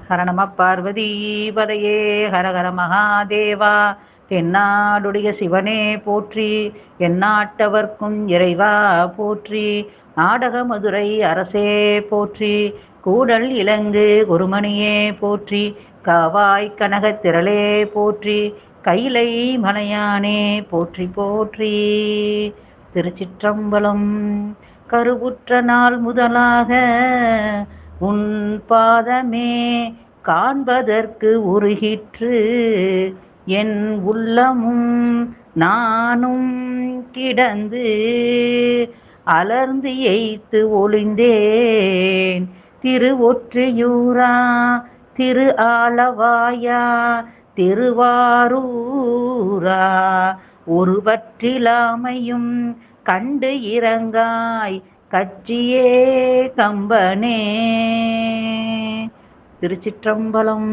ஹர நம பார்வதீபதையே ஹரஹர மகாதேவா. தென்னாடுடைய சிவனே போற்றி, எந்நாட்டவர்க்கும் இறைவா போற்றி. நாடக மதுரை அரசே போற்றி, கூடல் இலங்கு குருமணியே போற்றி. காவாய் கனகத் திரளே போற்றி, கைலை மலையானே போற்றி போற்றி. திருச்சிற்றம்பலம். கருவுற்ற நாள் முதலாக உன் பாதமே காண்பதற்கு உருகிற்று என் உள்ளமும் நானும் கிடந்து அலர்ந்து எய்த்து ஒளிந்தேன். திருவொற்றியூரா திரு ஆலவாயா திருவாரூரா ஒருவற்றிலாமையும் கண்டு இறங்காய் கச்சியே கம்பனே. திருச்சிற்றம்பலம்.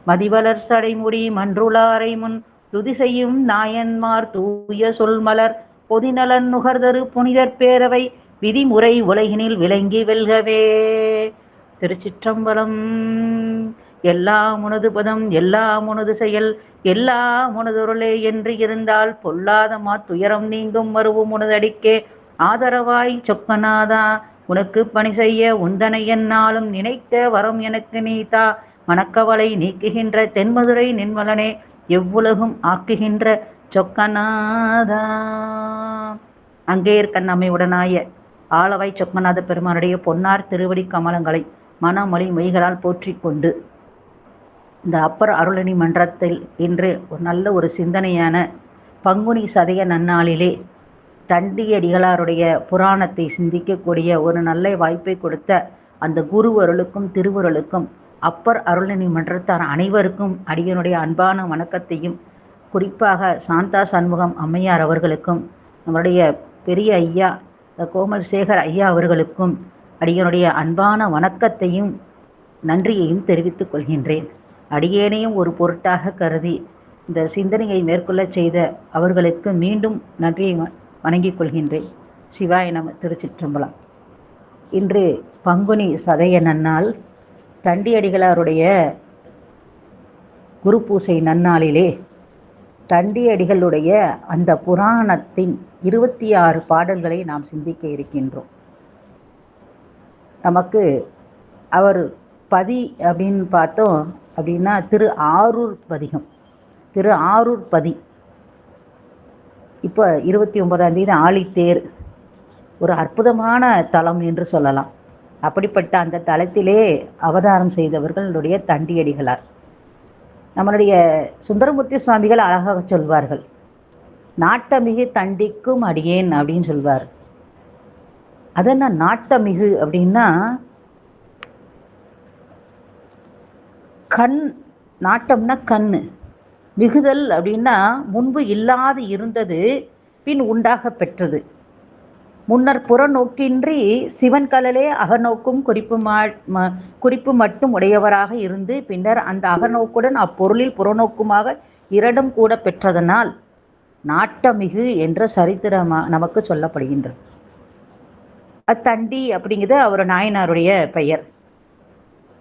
மதிவளர் சடைமுடி மன்றுளாரை முன் துதி செய்யும் நாயன்மார் தூய சொல்மலர் பொதிநலன் நுகர்தரு புனிதர் பேரவை விதிமுறை உலகினில் விளங்கி வெல்கவே. திருச்சிற்றம்பலம். எல்லாம் உனது பதம் எல்லாம் உனது செயல் எல்லாம் உனதொருளே என்று இருந்தால் பொல்லாத துயரம் நீங்கும் மறுவும் உனதடிக்கே ஆதரவாய் சொக்கநாதா. உனக்கு பணி செய்ய உந்தனை என்னாலும் நினைத்த வரம் எனக்கு நீதா. மணக்கவலை நீக்குகின்ற தென்மதுரை நின்மலனே எவ்வுலகும் ஆக்குகின்ற சொக்கநாதா. அங்கேயர் கண்ணம்மையுடனாய ஆளவாய் சொக்கநாத பெருமானுடைய பொன்னார் திருவடி கமலங்களை மனமொழி மொழிகளால் போற்றி கொண்டு இந்த அப்பர் அருளணி மன்றத்தில் இன்று ஒரு நல்ல ஒரு சிந்தனையான பங்குனி சதய நன்னாளிலே தண்டியடிகளாருடைய புராணத்தை சிந்திக்கக்கூடிய ஒரு நல்ல வாய்ப்பை கொடுத்த அந்த குருவருளுக்கும் திருவருளுக்கும் அப்பர் அருளணி மன்றத்தார் அனைவருக்கும் அடியனுடைய அன்பான வணக்கத்தையும், குறிப்பாக சாந்தா சண்முகம் அம்மையார் அவர்களுக்கும் நம்முடைய பெரிய ஐயா கோமல் சேகர் ஐயா அவர்களுக்கும் அடியனுடைய அன்பான வணக்கத்தையும் நன்றியையும் தெரிவித்துக் கொள்கின்றேன். அடியேனையும் ஒரு பொருட்டாக கருதி இந்த சிந்தனையை மேற்கொள்ள செய்த அவர்களுக்கு மீண்டும் நன்றியை வணங்கிக் கொள்கின்றேன். சிவாய நம. திருச்சிற்றம்பலம். இன்று பங்குனி சதய நன்னாள், தண்டியடிகளாருடைய குரு பூசை நன்னாளிலே தண்டியடிகளுடைய அந்த புராணத்தின் 26 பாடல்களை நாம் சிந்திக்க இருக்கின்றோம். நமக்கு அவர் பதி அப்படின்னு பார்த்தோம் அப்படின்னா திரு ஆரூர் பதிகம். திரு ஆரூர் பதி இப்போ 29ஆம் தேதி ஆழித்தேர் ஒரு அற்புதமான தலம் என்று சொல்லலாம். அப்படிப்பட்ட அந்த தலத்திலே அவதாரம் செய்தவர்களுடைய தண்டியடிகளார். நம்மளுடைய சுந்தரமூர்த்தி சுவாமிகள் அழகாக சொல்வார்கள், நாட்டமிகு தண்டிக்கும் அடியேன் அப்படின்னு சொல்வார். அதென்ன நாட்டமிகு அப்படின்னா, கண், நாட்டம்னா கண்ணு, மிகுதல் அப்படின்னா முன்பு இல்லாது இருந்தது பின் உண்டாக பெற்றது. முன்னர் புறநோக்கின்றி சிவன் கலலே அகநோக்கும் குறிப்பு மட்டும் உடையவராக இருந்து பின்னர் அந்த அகநோக்குடன் அப்பொருளில் புறநோக்குமாக இரண்டும் கூட பெற்றதனால் நாட்டமிகு என்ற சரித்திரம் நமக்கு சொல்லப்படுகின்றது. அத்தண்டி அப்படிங்கிறது அவர் நாயனாருடைய பெயர்.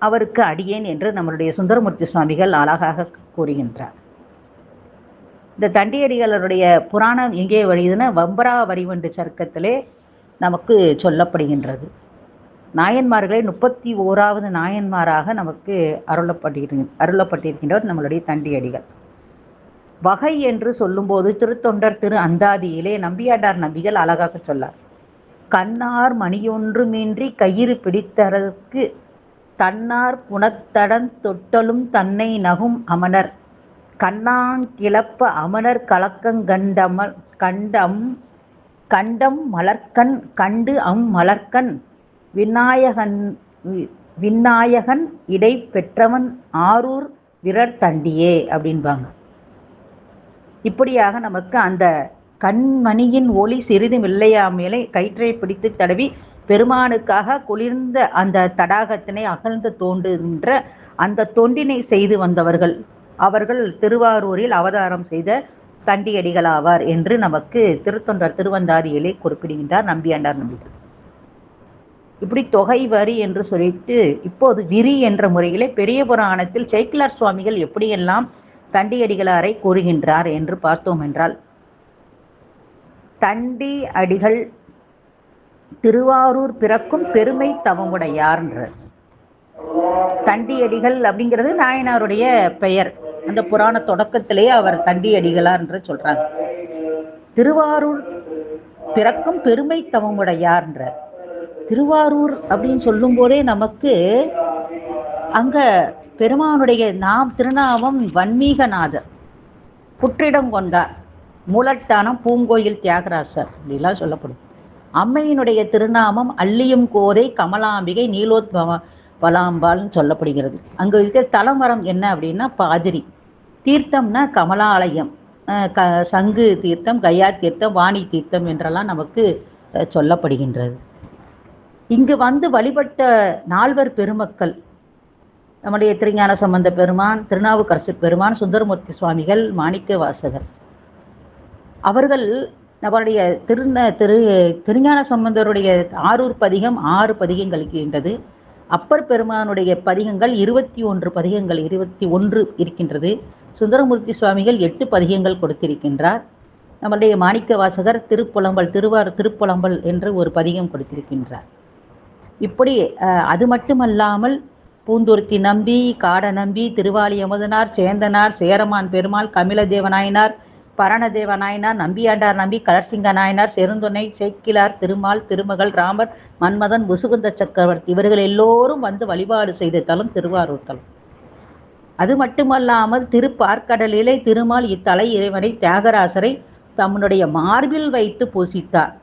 அவருக்கு அடியேன் என்று நம்மளுடைய சுந்தரமூர்த்தி சுவாமிகள் அழகாக கூறுகின்றார். இந்த தண்டியடிகளுடைய புராணம் எங்கே வருதுன்னா வம்பரா வரிவண்டு சர்க்கத்திலே நமக்கு சொல்லப்படுகின்றது. நாயன்மார்களே 31வது நாயன்மாராக நமக்கு அருளப்பட்டிருக்கின்றவர் நம்மளுடைய தண்டியடிகள். வகை என்று சொல்லும்போது திருத்தொண்டர் திரு அந்தாதியிலே நம்பியாண்டார் நம்பிகள் அழகாக சொல்லார், கண்ணார் மணியொன்றுமின்றி கயிறு பிடித்தற்கு தன்னார் புனத்தடன் தொட்டலும் தன்னை நகும் அமனர் கண்ணாங்கிளப்ப அமனர் கண்டம் மலர்கண் கண்டு மலர்கண் விநாயகன் இடை பெற்றவன் ஆரூர் விரர் தண்டியே அப்படின்பாங்க. இப்படியாக நமக்கு அந்த கண்மணியின் ஒளி சிறிதும் இல்லையாமேலே கயிற்றை பிடித்து தடவி பெருமானுக்காக குளிர்ந்த அந்த தடாகத்தினை அகழ்ந்து தோன்றுகின்ற அந்த தொண்டினை செய்து வந்தவர்கள் அவர்கள் திருவாரூரில் அவதாரம் செய்த தண்டியடிகளாவார் என்று நமக்கு திருத்தொண்டர் திருவந்தாதியிலே குறிப்பிடுகின்றார் நம்பியாண்டார் நம்பிகள். இப்படி தொகை வரி என்று சொல்லிட்டு இப்போது விரி என்ற முறையிலே பெரிய புராணத்தில் சேக்கிழார் சுவாமிகள் எப்படியெல்லாம் தண்டியடிகளாரை கூறுகின்றார் என்று பார்த்தோம் என்றால், தண்டி அடிகள் திருவாரூர் பிறக்கும் பெருமை தவமுடையார்ன்ற. தண்டியடிகள் அப்படிங்கிறது நாயனாருடைய பெயர். அந்த புராண தொடக்கத்திலேயே அவர் தண்டியடிகளார் என்று சொல்றாங்க. திருவாரூர் பிறக்கும் பெருமை தவமுடையார்ன்ற. திருவாரூர் அப்படின்னு சொல்லும் போதே நமக்கு அங்க பெருமானுடைய திருநாமம் வன்மீகநாதர், புற்றிடம் கொண்டார், மூலட்டானம் பூங்கோயில் தியாகராசர் அப்படிலாம் சொல்லப்படும். அம்மையினுடைய திருநாமம் அள்ளியும் கோதை கமலாம்பிகை நீலோத்பலாம்பாள்னு சொல்லப்படுகிறது. அங்கே இருக்கிற தலமரம் என்ன அப்படின்னா பாதிரி. தீர்த்தம்னா கமலாலயம், சங்கு தீர்த்தம், கயா தீர்த்தம், வாணி தீர்த்தம் என்றெல்லாம் நமக்கு சொல்லப்படுகின்றது. இங்கு வந்து வழிபட்ட நால்வர் பெருமக்கள் நம்முடைய திருஞான சம்பந்த பெருமான், திருநாவுக்கரசு பெருமான், சுந்தரமூர்த்தி சுவாமிகள், மாணிக்க வாசகர். அவர்கள் நம்முடைய திருஞான சம்பந்தருடைய ஆரூர் பதிகம் 6 பதிகங்கள் இருக்கின்றது. அப்பர் பெருமானுடைய பதிகங்கள் 21 பதிகங்கள் 21 இருக்கின்றது. சுந்தரமூர்த்தி சுவாமிகள் 8 பதிகங்கள் கொடுத்திருக்கின்றார். நம்முடைய மாணிக்க வாசகர் திருப்புலம்பல் என்று ஒரு பதிகம் கொடுத்திருக்கின்றார். இப்படி அது மட்டுமல்லாமல் பூந்துருத்தி நம்பி, காட நம்பி, திருவாலி அமுதனார், சேந்தனார், சேரமான் பெருமாள், கமிலதேவநாயனார், பரணதேவநாயனார், நம்பியாண்டார் நம்பி, கலர்சிங்க நாயனார், செருந்துணை, சேக்கிலார், திருமால், திருமகள், ராமர், மன்மதன், முசுகுந்த சக்கரவர்த்தி இவர்கள் எல்லோரும் வந்து வழிபாடு செய்த தலம் திருவாரூர் தலம். அது மட்டுமல்லாமல் திருப்பார்க்கடலிலே திருமால் இத்தலை இறைவனை தியாகராசரை தம்முடைய மார்பில் வைத்து பூசித்தார்.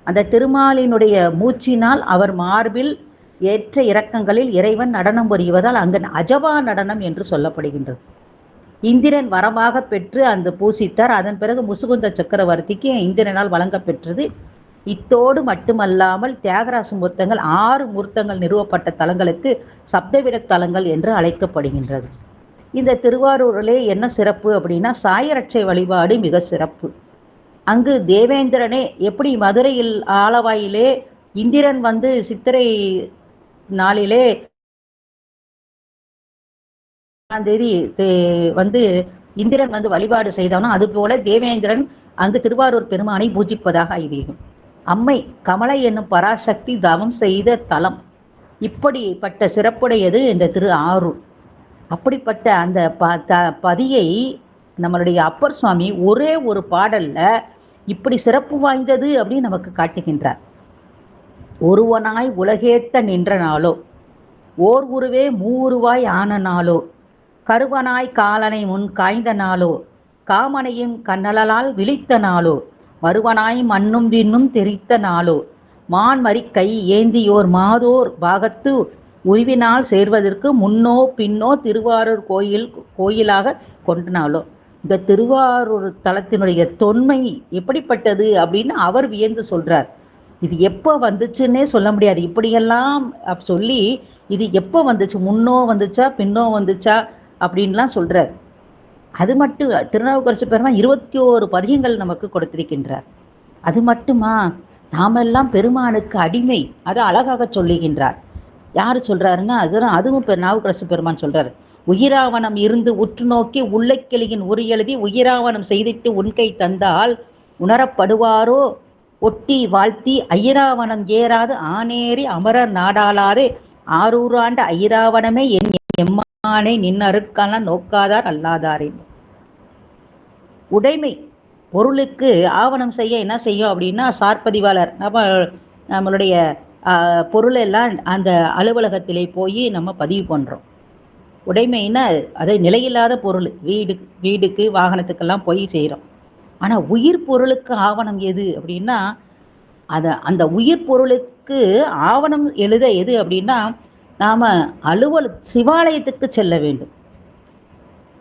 அந்த திருமாலினுடைய மூச்சினால் அவர் மார்பில் ஏற்ற இறக்கங்களில் இறைவன் நடனம் புரிவதால் அங்கு அஜபா நடனம் என்று சொல்லப்படுகின்றது. இந்திரன் வரமாக பெற்று அந்த பூசித்தார். அதன் பிறகு முசுகுந்த சக்கரவர்த்திக்கு இந்திரனால் வழங்க பெற்றது. இத்தோடு மட்டுமல்லாமல் தியாகராச மூர்த்தங்கள் 6 மூர்த்தங்கள் நிறுவப்பட்ட தலங்களுக்கு சப்தவிட தலங்கள் என்று அழைக்கப்படுகின்றது. இந்த திருவாரூரிலே என்ன சிறப்பு அப்படின்னா, சாயரட்சை வழிபாடு மிக சிறப்பு. அங்கு தேவேந்திரனே எப்படி மதுரையில் ஆலவாயிலே இந்திரன் வந்து சித்திரை நாளிலே தேதி வந்து இந்திரன் வந்து வழிபாடு செய்தவனா, அதுபோல தேவேந்திரன் அங்கு திருவாரூர் பெருமானை பூஜிப்பதாக ஐதீகம். அம்மை கமலை என்னும் பராசக்தி தவம் செய்த தலம். இப்படிப்பட்ட சிறப்புடையது இந்த திரு ஆரூர். அப்படிப்பட்ட அந்த பதியை நம்மளுடைய அப்பர் சுவாமி ஒரே ஒரு பாடல்ல இப்படி சிறப்பு வாய்ந்தது அப்படின்னு நமக்கு காட்டுகின்றார். ஒருவனாய் உலகேத்த நின்ற நாளோ, ஓர் உருவே மூருவாய் ஆன நாளோ, கருவனாய் காலனை முன் காய்ந்த நாளோ, காமனையும் கண்ணலால் விழித்த நாளோ, மறுவனாய் மண்ணும் விண்ணும் தெரித்த நாளோ, மான்மறி கை ஏந்தியோர் மாதோர் பாகத்து உருவினால் சேர்வதற்கு முன்னோ பின்னோ திருவாரூர் கோயிலாக கொண்டனாலோ. இந்த திருவாரூர் தலத்தினுடைய தொன்மை எப்படிப்பட்டது அப்படின்னு அவர் வியந்து சொல்றார். இது எப்போ வந்துச்சுன்னே சொல்ல முடியாது. இப்படியெல்லாம் சொல்லி இது எப்போ வந்துச்சு, முன்னோ வந்துச்சா பின்னோ வந்துச்சா அப்படின்லாம் சொல்றார். அது மட்டும் திருநாவுக்கரசு பெருமான் 21 பதிகங்கள் நமக்கு கொடுத்திருக்கின்றார். அது மட்டுமா, நாமெல்லாம் பெருமானுக்கு அடிமை, அதை அழகாக சொல்லுகின்றார். யாரு சொல்றாருன்னா அதுவும் நாவுக்கரசு பெருமான் சொல்றாரு. உயிராவணம் இருந்து உற்று நோக்கி உள்ளக்கிளியின் உரு எழுதி உயிராவணம் செய்திட்டு உன்கை தந்தால் உணரப்படுவாரோ, ஒட்டி வாழ்த்தி ஐராவணம் ஏறாது ஆனேறி அமரர் நாடாளாதே ஆரூராண்ட ஐராவணமே என் எம்மானை நின்னருக்கெல்லாம் நோக்காதார் அல்லாதாரே. உடைமை பொருளுக்கு ஆவணம் செய்ய என்ன செய்யும் அப்படின்னா, சார்பதிவாளர் நம்மளுடைய பொருள் எல்லாம் அந்த அலுவலகத்திலே போய் நம்ம பதிவு பண்ணுறோம். உடைமைன்னா அது நிலையில்லாத பொருள், வீடுக்கு வாகனத்துக்கெல்லாம் போய் செய்கிறோம். ஆனால் உயிர் பொருளுக்கு ஆவணம் எது அப்படின்னா, அந்த உயிர் பொருளுக்கு ஆவணம் எழுத எது அப்படின்னா, நாம் சிவாலயத்துக்கு செல்ல வேண்டும்.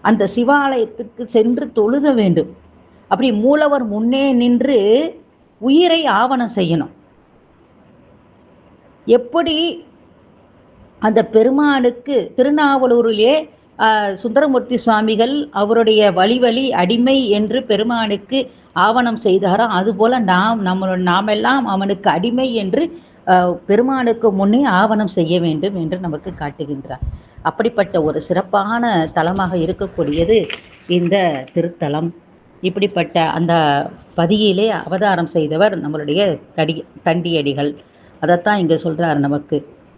அந்த சிவாலயத்துக்கு சென்று தொழுத வேண்டும். அப்படி மூலவர் முன்னே நின்று உயிரை ஆவணம் செய்யணும். எப்படி அந்த பெருமானுக்கு திருநாவலூரிலே சுந்தரமூர்த்தி சுவாமிகள் அவருடைய வழி அடிமை என்று பெருமானுக்கு ஆவணம் செய்தாரோ, அதுபோல நாமெல்லாம் அவனுக்கு அடிமை என்று பெருமானுக்கு முன்னே ஆவணம் செய்ய வேண்டும் என்று நமக்கு காட்டுகின்றார். அப்படிப்பட்ட ஒரு சிறப்பான தலமாக இருக்கக்கூடியது இந்த திருத்தலம். இப்படிப்பட்ட அந்த பதியிலே அவதாரம் செய்தவர் நம்மளுடைய தண்டியடிகள். அதைத்தான் இங்கே சொல்றார் நமக்கு.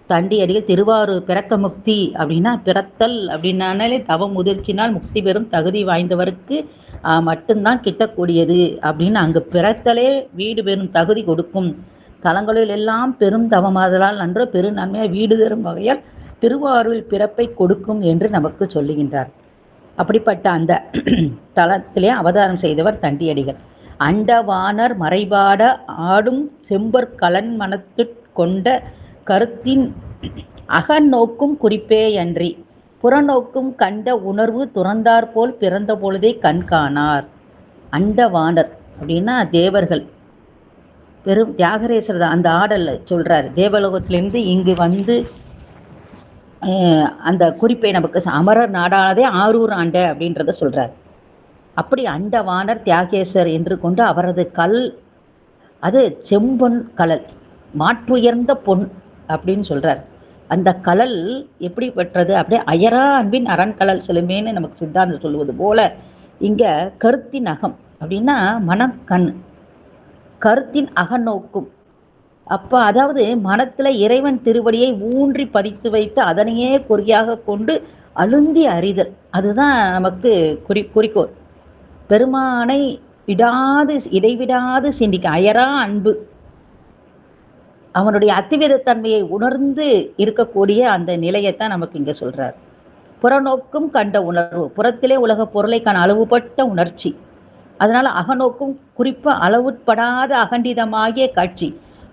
தண்டியடிகள் திருவாரூர் பிறக்க முக்தி அப்படின்னா, பிறத்தல் அப்படின்னாலே தவ முதிர்ச்சினால் முக்தி பெறும் தகுதி வாய்ந்தவருக்கு மட்டும்தான் கிட்டக்கூடியது அப்படின்னு, அங்கு பிறத்தலே வீடு பெறும் தகுதி கொடுக்கும் தலங்களில் எல்லாம் பெரும் தவமாதலால் நன்ற பெரு நன்மையாக வீடு தரும் வகையால் திருவாரூரில் பிறப்பை கொடுக்கும் என்று நமக்கு சொல்லுகின்றார். அப்படிப்பட்ட அந்த தலத்திலே அவதாரம் செய்தவர் தண்டியடிகள். அண்டவானர் மறைபாட ஆடும் செம்பர் கலன் மனத்து கொண்ட கருத்தின் அகநோக்கும் குறிப்பேயன்றி புறநோக்கும் கண்ட உணர்வு துறந்தார் போல் பிறந்த பொழுதே கண் காணார். அண்டவானர் அப்படின்னா தேவர்கள். பெரும் தியாகரேசர் தான் அந்த ஆடல் சொல்றாரு. தேவலோகத்திலிருந்து இங்கு வந்து அந்த குறிப்பை நமக்கு அமரர் நாடானதே ஆரூர் ஆண்ட அப்படின்றத சொல்றார். அப்படி அண்டவானர் தியாகேசர் என்று கொண்டு அவரது கல் அது செம்பொன் கலல், மாற்றுயர்ந்த பொன் அப்படின்னு சொல்றார். அந்த கலல் எப்படி பெற்றது? அப்படியே அயரா அன்பின் அரண்கலல் செலுமேன்னு நமக்கு சித்தாந்தம் சொல்லுவது போல இங்க கருத்தின் அகம் அப்படின்னா மனம் கண், கருத்தின் அகநோக்கும். அப்போ அதாவது மனத்துல இறைவன் திருவடியை ஊன்றி பதித்து வைத்து அதனையே குறியாக கொண்டு அழுந்தி அறிதல், அதுதான் நமக்கு குறிக்கோள். பெருமானை இடைவிடாது சிந்திக்க அயரா அன்பு, அவனுடைய அத்திவிதத்தன்மையை உணர்ந்து இருக்கக்கூடிய அந்த நிலையைத்தான் நமக்கு இங்க சொல்றார். புறநோக்கும் கண்ட உணர்வு, புறத்திலே உலக பொருளை காண அளவுபட்ட உணர்ச்சி, அதனால அகநோக்கும் குறிப்பா அளவுட்படாத அகண்டிதமாகிய காட்சி.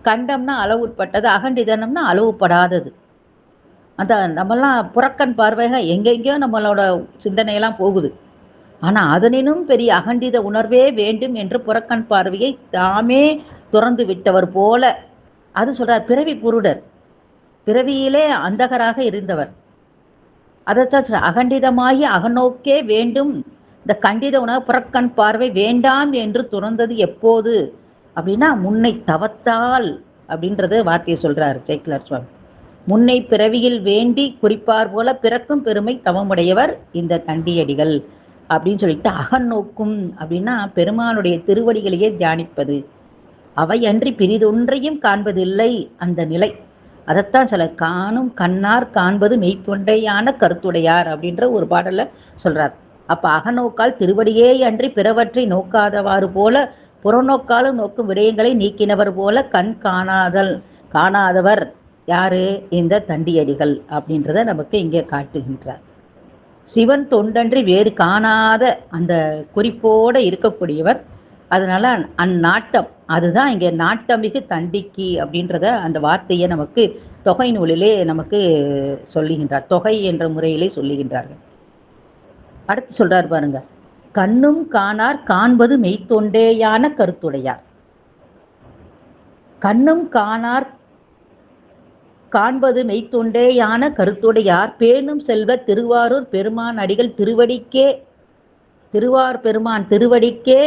கண்டம்னா அளவுட்பட்டது, அகண்டிதனம்னா அளவுப்படாதது. அந்த நம்மெல்லாம் புறக்கண் பார்வையாக எங்கெங்கேயோ நம்மளோட சிந்தனையெல்லாம் போகுது. ஆனால் அதனினும் பெரிய அகண்டித உணர்வே வேண்டும் என்று புறக்கண் பார்வையை தாமே துறந்து விட்டவர் போல அது சொல்றார். பிறவி குருடர், பிறவியிலே அந்தகராக இருந்தவர். அதைத்தான் சொல்ற, அகண்டிதமாகி அகநோக்கே வேண்டும், இந்த கண்டித உணர்வு புறக்கண் பார்வை வேண்டாம் என்று துறந்தது எப்போது அப்படின்னா முன்னை தவத்தால் அப்படின்றது வார்த்தையை சொல்றாரு சேக்கிழார் சுவாமி. முன்னை பிறவியில் வேண்டி குறிப்பார் போல பிறக்கும் பெருமை தவமுடையவர் இந்த தண்டியடிகள் அப்படின்னு சொல்லிட்டு, அகநோக்கும் அப்படின்னா பெருமானுடைய திருவடிகளையே தியானிப்பது, அவை அன்றி பிரிதொன்றையும் காண்பதில்லை அந்த நிலை. அதைத்தான் சில காணும் கண்ணார் காண்பது மெய்த்தொண்டையான கருத்துடையார் அப்படின்ற ஒரு பாடல்ல சொல்றார். அப்ப அகநோக்கால் திருவடியே அன்றி பிறவற்றை நோக்காதவாறு போல புறநோக்காலும் நோக்கும் விடயங்களை நீக்கினவர் போல கண் காணாதவர் யாரு? இந்த தண்டியடிகள் அப்படின்றத நமக்கு இங்கே காட்டுகின்றார். சிவன் தொண்டன்றி வேறு காணாத அந்த குறிப்போடு இருக்கக்கூடியவர். அதனால அந்நாட்டம், அதுதான் இங்கே நாட்டமிகு தண்டிக்கு அப்படின்றத அந்த வார்த்தையை நமக்கு தொகை நூலிலே நமக்கு சொல்லுகின்றார். தொகை என்ற முறையிலே சொல்லுகின்றார்கள். அடுத்து சொல்றார் பாருங்க, கண்ணும் காணார் காண்பது மெய்த்தொண்டேயான கருத்துடையார். கண்ணும் காணார் காண்பது மெய்த்தொண்டேயான கருத்துடையார் பேணும் செல்வ திருவாரூர் பெருமான் அடிகள் திருவடிக்கே, திருவார் பெருமான் திருவடிக்கே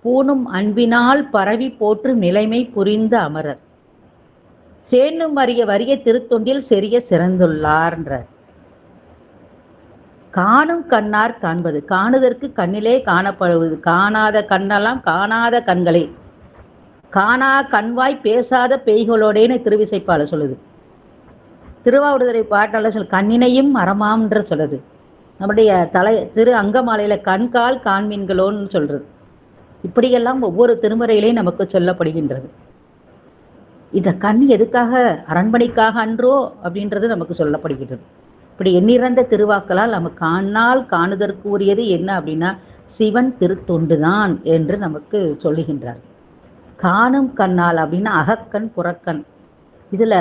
பூணும் அன்பினால் பரவி போற்று நிலைமை புரிந்த அமரர் சேனும் வறிய திருத்தொண்டில் செறிய சிறந்துள்ளார்ன்றார். காணும் கண்ணார் காண்பது, காணுதற்கு கண்ணிலே காணப்படுவது, காணாத கண்ணெல்லாம் காணாத கண்களே, காணா கண்வாய் பேசாத பேய்களோடேன்னு திருவிசைப்பால சொல்லுது. திருவாவடுதுறை பாட்டாளர் சொல் கண்ணினையும் மரமாம்ன்ற சொல்லுது. நம்முடைய திரு அங்கமாலையில கண்கால் காண்மீன்களோன்னு சொல்றது. இப்படியெல்லாம் ஒவ்வொரு திருமுறையிலையும் நமக்கு சொல்லப்படுகின்றது. இந்த கண் எதுக்காக? அரண்மனைக்காக அன்றோ அப்படின்றது நமக்கு சொல்லப்படுகிறது. இப்படி எண்ணிறந்த திருவாக்களால் நம்ம காணுதற்கு உரியது என்ன அப்படின்னா சிவன் திருத்தொண்டுதான் என்று நமக்கு சொல்லுகின்றார். காணும் கண்ணால் அப்படின்னா அகக்கண் புறக்கண். இதுல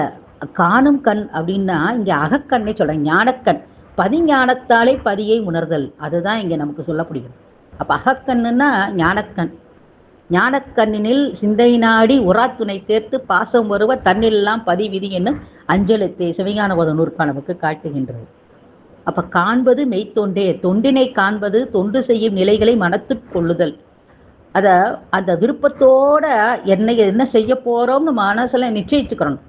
காணும் கண் அப்படின்னா இங்க அகக்கண்ணை சொல்ற, ஞானக்கண், பதிஞானத்தாலே பதியை உணர்தல், அதுதான் இங்க நமக்கு சொல்லப்படுகிறது. அப்ப அகக்கண்ணுன்னா ஞானக்கண். ஞானக்கண்ணினில் சிந்தை நாடி உராத்துணை தேர்த்து பாசம் வருவ தன்னிலாம் பதிவிதி என்னும் அஞ்சலத்தை சிவஞானபோத நூற்பா நமக்கு காட்டுகின்றது. அப்ப காண்பது மெய்த்தொண்டே, தொண்டினை காண்பது தொண்டு செய்யும் நிலைகளை மனத்துக் கொள்ளுதல். அந்த விருப்பத்தோட என்ன செய்ய போறோம்னு மனசுல நிச்சயிச்சுக்கிறோம்.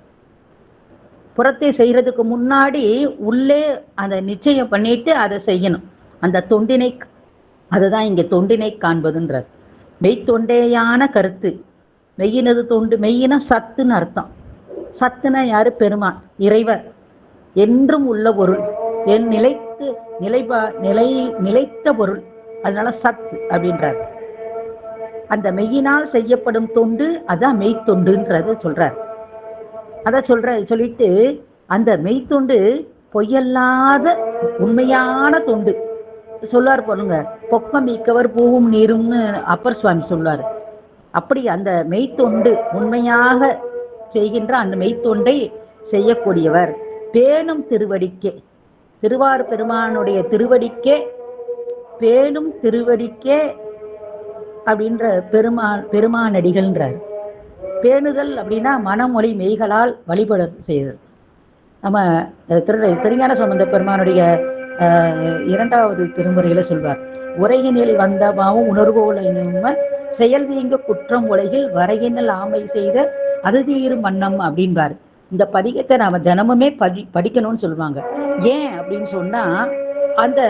புறத்தை செய்யறதுக்கு முன்னாடி உள்ளே அந்த நிச்சயம் பண்ணிட்டு அதை செய்யணும். அந்த தொண்டினை, அதுதான் இங்கே தொண்டினை காண்பதுன்றார். மெய்த்தொண்டேயான கருத்து. மெய்யினது தொண்டு, மெய்யின சத்துன்னு அர்த்தம். சத்துனா யாரு? பெருமான், இறைவர், என்றும் உள்ள பொருள், என் நிலைத்து நிலைத்த பொருள். அதனால சத்து அப்படின்றார். அந்த மெய்யினால் செய்யப்படும் தொண்டு அதான் மெய்த்தொண்டுன்றது சொல்றார். அத சொல்லிட்டு அந்த மெய்த்தொண்டு பொய்யல்லாத உண்மையான தொண்டு சொல்லார் போலுங்க. பொக்கம் மிக்கவர் பூவும் நீரும்னு அப்பர் சுவாமி சொல்லுவார். அப்படி அந்த மெய்த்தொண்டு உண்மையாக செய்கின்ற அந்த மெய்த்தொண்டை செய்யக்கூடியவர். பேணும் திருவடிக்கே, திருவார் பெருமானுடைய திருவடிக்கே, பேணும் திருவடிக்கே அப்படின்ற பெருமானடிகள்ன்றார். பேணுதல் அப்படின்னா மனமொழி மெய்களால் வழிபட செய்தல். நம்ம திருஞான சம்பந்த பெருமானுடைய 2வது திருமுறையில சொல்வார், உரையினில் வந்தமாவும் உணர்வோல செயல் தீங்க குற்றம் உலகில் வரையினில் ஆமை செய்த அது தீரும் வண்ணம் அப்படின்பார். இந்த பதிகத்தை நாம தினமுமே படிக்கணும்னு சொல்லுவாங்க. ஏன் அப்படின்னு சொன்னா, அந்த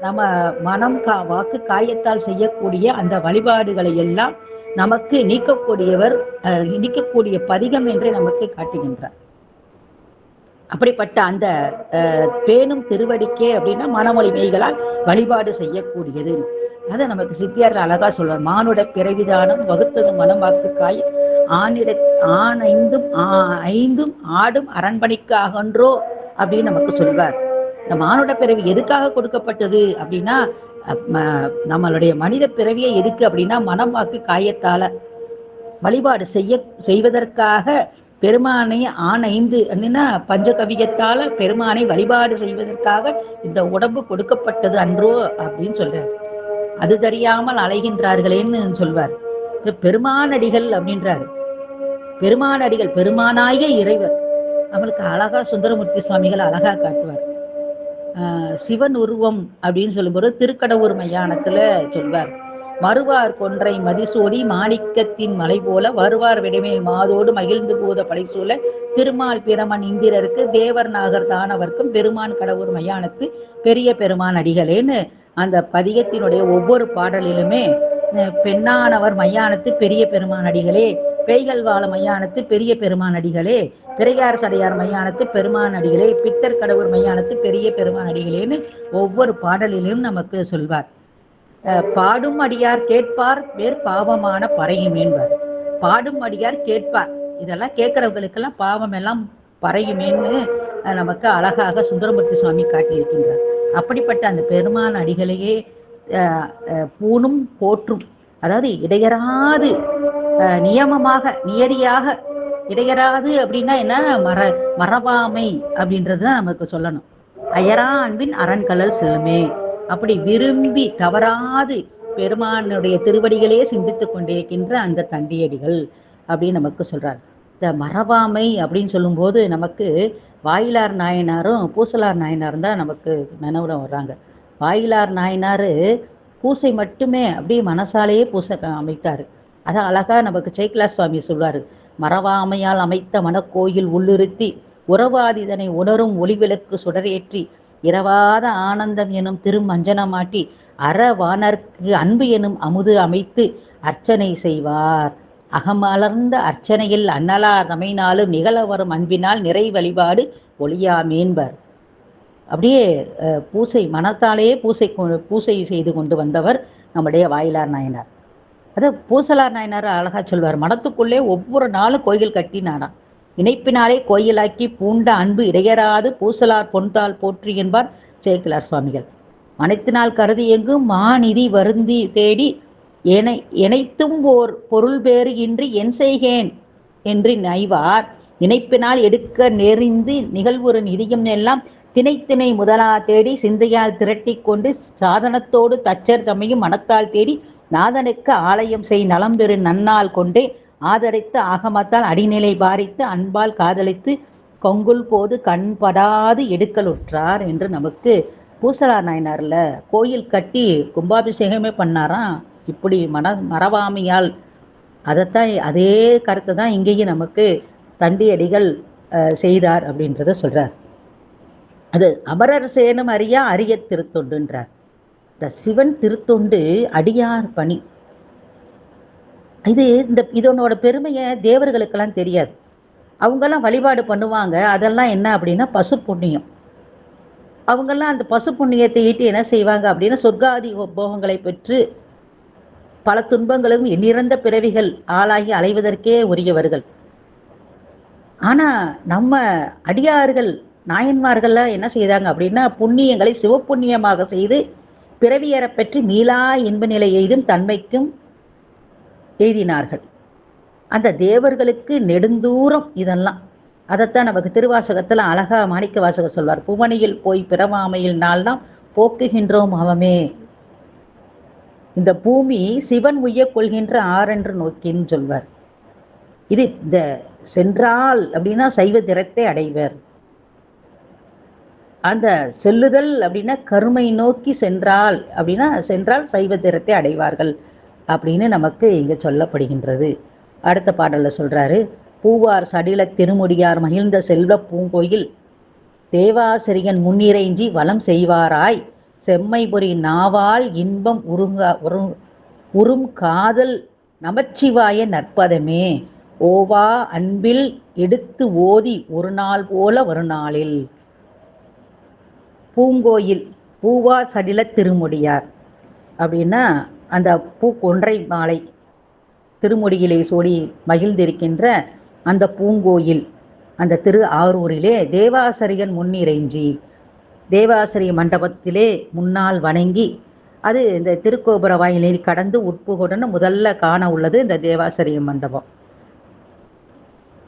நம்ம மனம் வாக்கு காயத்தால் செய்யக்கூடிய அந்த வழிபாடுகளை எல்லாம் நமக்கு நீக்கக்கூடிய பதிகம் என்றே நமக்கு காட்டுகின்றார். அப்படிப்பட்ட அந்த பேணும் திருவடிக்கே அப்படின்னா மனமொழி மெய்களால் வழிபாடு செய்யக்கூடியது. அதை நமக்கு சித்தியார் அழகா சொல்வார். மானுட பிறவிதானம் வகுத்தது மனம் வாக்கு காய் ஐந்தும் ஆடும் அரண்மனைக்காகன்றோ அப்படின்னு நமக்கு சொல்வார். இந்த மானுட பிறவி எதுக்காக கொடுக்கப்பட்டது அப்படின்னா, நம்மளுடைய மனித பிறவியை எதுக்கு அப்படின்னா மனம் வாக்கு காயத்தால வழிபாடு செய்வதற்காக பெருமானை 5 அப்படின்னா பஞ்சகவியத்தால பெருமானை வழிபாடு செய்வதற்காக இந்த உடம்பு கொடுக்கப்பட்டது அன்றோ அப்படின்னு சொல்றாரு. அது தெரியாமல் அலைகின்றார்களேன்னு சொல்வார். பெருமானடிகள் அப்படின்றாரு. பெருமானடிகள் பெருமானாய இறைவர். நம்மளுக்கு அழகா சுந்தரமூர்த்தி சுவாமிகள் அழகா காட்டுவார். சிவன் உருவம் அப்படின்னு சொல்லும்போது திருக்கடவுர் மையானத்துல சொல்வார், மறுவார் கொன்றை மதிசூடி மாணிக்கத்தின் மலை போல வருவார் விடைமேல் மாதோடு மகிழ்ந்து போத படைசூழ திருமால் பிரமன் இந்திரருக்கு தேவர் நாகர் தானவர்க்கும் பெருமான் கடவுர் மையானத்து பெரிய பெருமான் அடிகளேன்னு அந்த பதிகத்தினுடைய ஒவ்வொரு பாடலிலுமே பெண்ணானவர் மையானத்து பெரிய பெருமான் அடிகளே, பேய்கள் வாழ மையானத்து பெரிய பெருமான் அடிகளே, பிறையார் சடையார் மையானத்து பெருமான் அடிகளே, பித்தர் கடவுர் மையானத்து பெரிய பெருமான் அடிகளேன்னு ஒவ்வொரு பாடலிலும் நமக்கு சொல்வார். பாடும் அடியார் கேட்பார் வேறு பாவமான பறையுமேன்பார். பாடும் அடியார் கேட்பார், இதெல்லாம் கேட்கிறவங்களுக்கெல்லாம் பாவம் எல்லாம் பறையுமேன்னு நமக்கு அழகாக சுந்தரமூர்த்தி சுவாமி காட்டியிருக்கின்றார். அப்படிப்பட்ட அந்த பெருமான் அடிகளையே பூணும் போற்றும், அதாவது இடையராது நியமமாக நியதியாக, இடையராது அப்படின்னா என்ன, மறவாமை அப்படின்றதுதான் நமக்கு சொல்லணும். அயரா அன்பின் அரண்கலல் செல்லுமே, அப்படி விரும்பி தவறாது பெருமானுடைய திருவடிகளே சிந்தித்துக் கொண்டிருக்கின்ற அந்த தண்டியடிகள் அப்படின்னு நமக்கு சொல்றார். இந்த மறவாமை அப்படின்னு சொல்லும்போது நமக்கு வாயிலார் நாயனாரும் பூசலார் நாயனாரும் தான் நமக்கு நினைவுல வர்றாங்க. வாயிலார் நாயனார் பூசை மட்டுமே அப்படியே மனசாலேயே பூசை அமைத்தார். அதை அழகா நமக்கு சேக்கிலார் சுவாமி சொல்வார், மறவாமையால் அமைத்த மனக்கோயில் உள்ளிருத்தி உறவாதிதனை உணரும் ஒளிவிளக்கு சுடரேற்றி இரவாத ஆனந்தம் எனும் திருமஞ்சனமாட்டி அறவானர்க்கு அன்பு எனும் அமுது அமைத்து அர்ச்சனை செய்வார். அகமலர்ந்த அர்ச்சனையில் அன்னலார் நமைனாலும் நிகழ வரும் அன்பினால் நிறை வழிபாடு ஒளியாமேன்பர். அப்படியே பூசை மனத்தாலேயே பூசை செய்து கொண்டு வந்தவர் நம்முடைய வாயிலார் நாயனார். அது பூசலார் நாயனார் அழகா சொல்வார், மனத்துக்குள்ளே ஒவ்வொரு நாளும் கோயில் கட்டினாராம். இணைப்பினாலே கோயிலாக்கி பூண்ட அன்பு இடையராது பூசலார் பொன்தால் போற்றி என்பார் சேக்கிலார் சுவாமிகள். மனத்தினால் கருதி எங்கும் மாநிதி வருந்தி தேடி இணைத்தும் ஓர் பொருள் பேறு இன்றி என் செய்கேன் என்று நைவார். இணைப்பினால் எடுக்க நெறிந்து நிகழ்வுறு நிதியம் எல்லாம் திணைத்திணை முதலா தேடி சிந்தையால் திரட்டி கொண்டு சாதனத்தோடு தச்சர் தம்மையும் மனத்தால் தேடி நாதனுக்கு ஆலயம் செய் நலம்பெறு நன்னால் கொண்டே ஆதரித்து ஆகமத்தால் அடிநிலை பாரித்து அன்பால் காதலித்து கொங்குல் போது கண்படாது எடுக்கலுற்றார் என்று நமக்கு பூசலார் நாயனார்ல கோயில் கட்டி கும்பாபிஷேகமே பண்ணாராம். இப்படி மறவாமையால் அதைத்தான் அதே கருத்தை தான் இங்கேயும் நமக்கு தண்டியடிகள் செய்தார் அப்படின்றத சொல்றார். அது அமரர் சேனம் அறியா அரிய திருத்தொண்டுன்றார். இந்த சிவன் திருத்தொண்டு அடியார் பணி. இதனோட பெருமையை தேவர்களுக்கெல்லாம் தெரியாது. அவங்கெல்லாம் வழிபாடு பண்ணுவாங்க. அதெல்லாம் என்ன அப்படின்னா பசு புண்ணியம். அவங்கெல்லாம் அந்த பசு புண்ணியத்தை ஈட்டி என்ன செய்வாங்க அப்படின்னா சொர்க்காதி போகங்களை பெற்று பல துன்பங்களும் எண்ணிறந்த பிறவிகள் ஆளாகி அலைவதற்கே உரியவர்கள். ஆனா நம்ம அடியார்கள் நாயன்மார்கள்லாம் என்ன செய்தாங்க அப்படின்னா புண்ணியங்களை சிவப்புண்ணியமாக செய்து பிறவியற பெற்று மீளா இன்ப நிலை எய்தும் தன்மைக்கும் எய்தினார்கள். அந்த தேவர்களுக்கு நெடுந்தூரம் இதெல்லாம். அதைத்தான் நமக்கு திருவாசகத்துல அழகா மாணிக்க வாசகர் சொல்வார். புவனியில் போய் பிறவாமையில் நாள்தான் போக்குகின்றோம் அவமே. இந்த பூமி சிவன் உய்ய கொள்கின்ற ஆறென்று நோக்கின்னு சொல்வார். இது இந்த சென்றால் அப்படின்னா சைவ திறத்தை அடைவர். அந்த செல்லுதல் அப்படின்னா கருமை நோக்கி சென்றால் அப்படின்னா சென்றால் சைவ திறத்தை அடைவார்கள் அப்படின்னு நமக்கு இங்க சொல்லப்படுகின்றது. அடுத்த பாடல்ல சொல்றாரு, பூவார் சடில திருமுடியார் மகிழ்ந்த செல்வ பூங்கோயில் தேவாசிரியன் முன்னிறைஞ்சி வலம் செய்வாராய் செம்மைபுரி நாவால் இன்பம் உறும் காதல் நமச்சிவாய நற்பதமே ஓவா அன்பில் எடுத்து ஓதி ஒரு நாள் போல ஒரு நாளில். பூங்கோயில் பூவா சடில திருமுடியார் அப்படின்னா அந்த பூக்கொன்றை மாலை திருமுடியிலே சோடி மகிழ்ந்திருக்கின்ற அந்த பூங்கோயில் அந்த திரு ஆரூரிலே தேவாசிரியன் முன்னிறைஞ்சி தேவாசிரிய மண்டபத்திலே முன்னால் வணங்கி, அது இந்த திருக்கோபுர வாயிலை கடந்து உட்புகுடன் முதல்ல காண உள்ளது இந்த தேவாசிரிய மண்டபம்.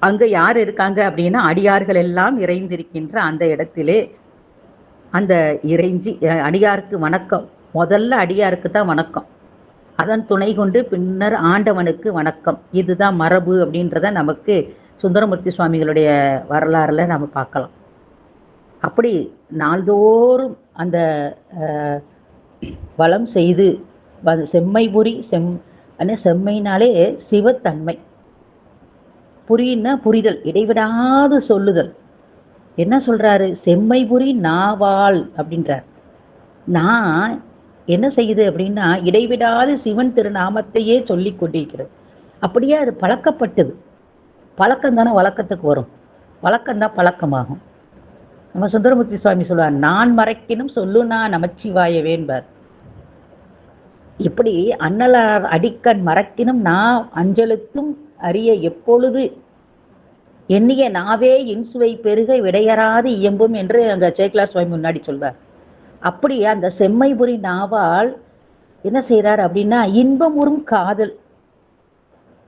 அங்க யார் இருக்காங்க அப்படின்னா அடியார்கள் எல்லாம் இறைந்திருக்கின்ற அந்த இடத்திலே அந்த இறைஞ்சி அடியாருக்கு வணக்கம். முதல்ல அடியாருக்கு தான் வணக்கம், அதன் துணை கொண்டு பின்னர் ஆண்டவனுக்கு வணக்கம். இதுதான் மரபு அப்படின்றத நமக்கு சுந்தரமூர்த்தி சுவாமிகளுடைய வரலாறுல நம்ம பார்க்கலாம். அப்படி நாள்தோறும் அந்த வளம் செய்து செம்மைபுரி செம்மைனாலே சிவத்தன்மை, புரின்னா புரிதல், இடைவிடாது சொல்லுதல். என்ன சொல்றாரு? செம்மைபுரி நாவால் அப்படின்றார். நான் என்ன செய்யுது அப்படின்னா இடைவிடாது சிவன் திருநாமத்தையே சொல்லி கொண்டிருக்கிறது. அப்படியே அது பழக்கப்பட்டது. பழக்கம் தானே வழக்கத்துக்கு வரும், வழக்கம்தான் பழக்கமாகும். நம்ம சுந்தரமூர்த்தி சுவாமி சொல்லுவார், நான் மறைக்கினும் சொல்லுனா நமச்சிவாயவேன்பார். இப்படி அண்ணலார் அடிக்கண் மறக்கினும் நான் அஞ்சலுத்தும் அறிய எப்பொழுது எண்ணிய நாவே இன்சுவை பெருக விடையறாது இயம்பும் என்று அந்த சேக்கிலார் சுவாமி முன்னாடி சொல்வார். அப்படி அந்த செம்மைபுரி நாவால் என்ன செய்யறார் அப்படின்னா இன்பம் உறும் காதல்.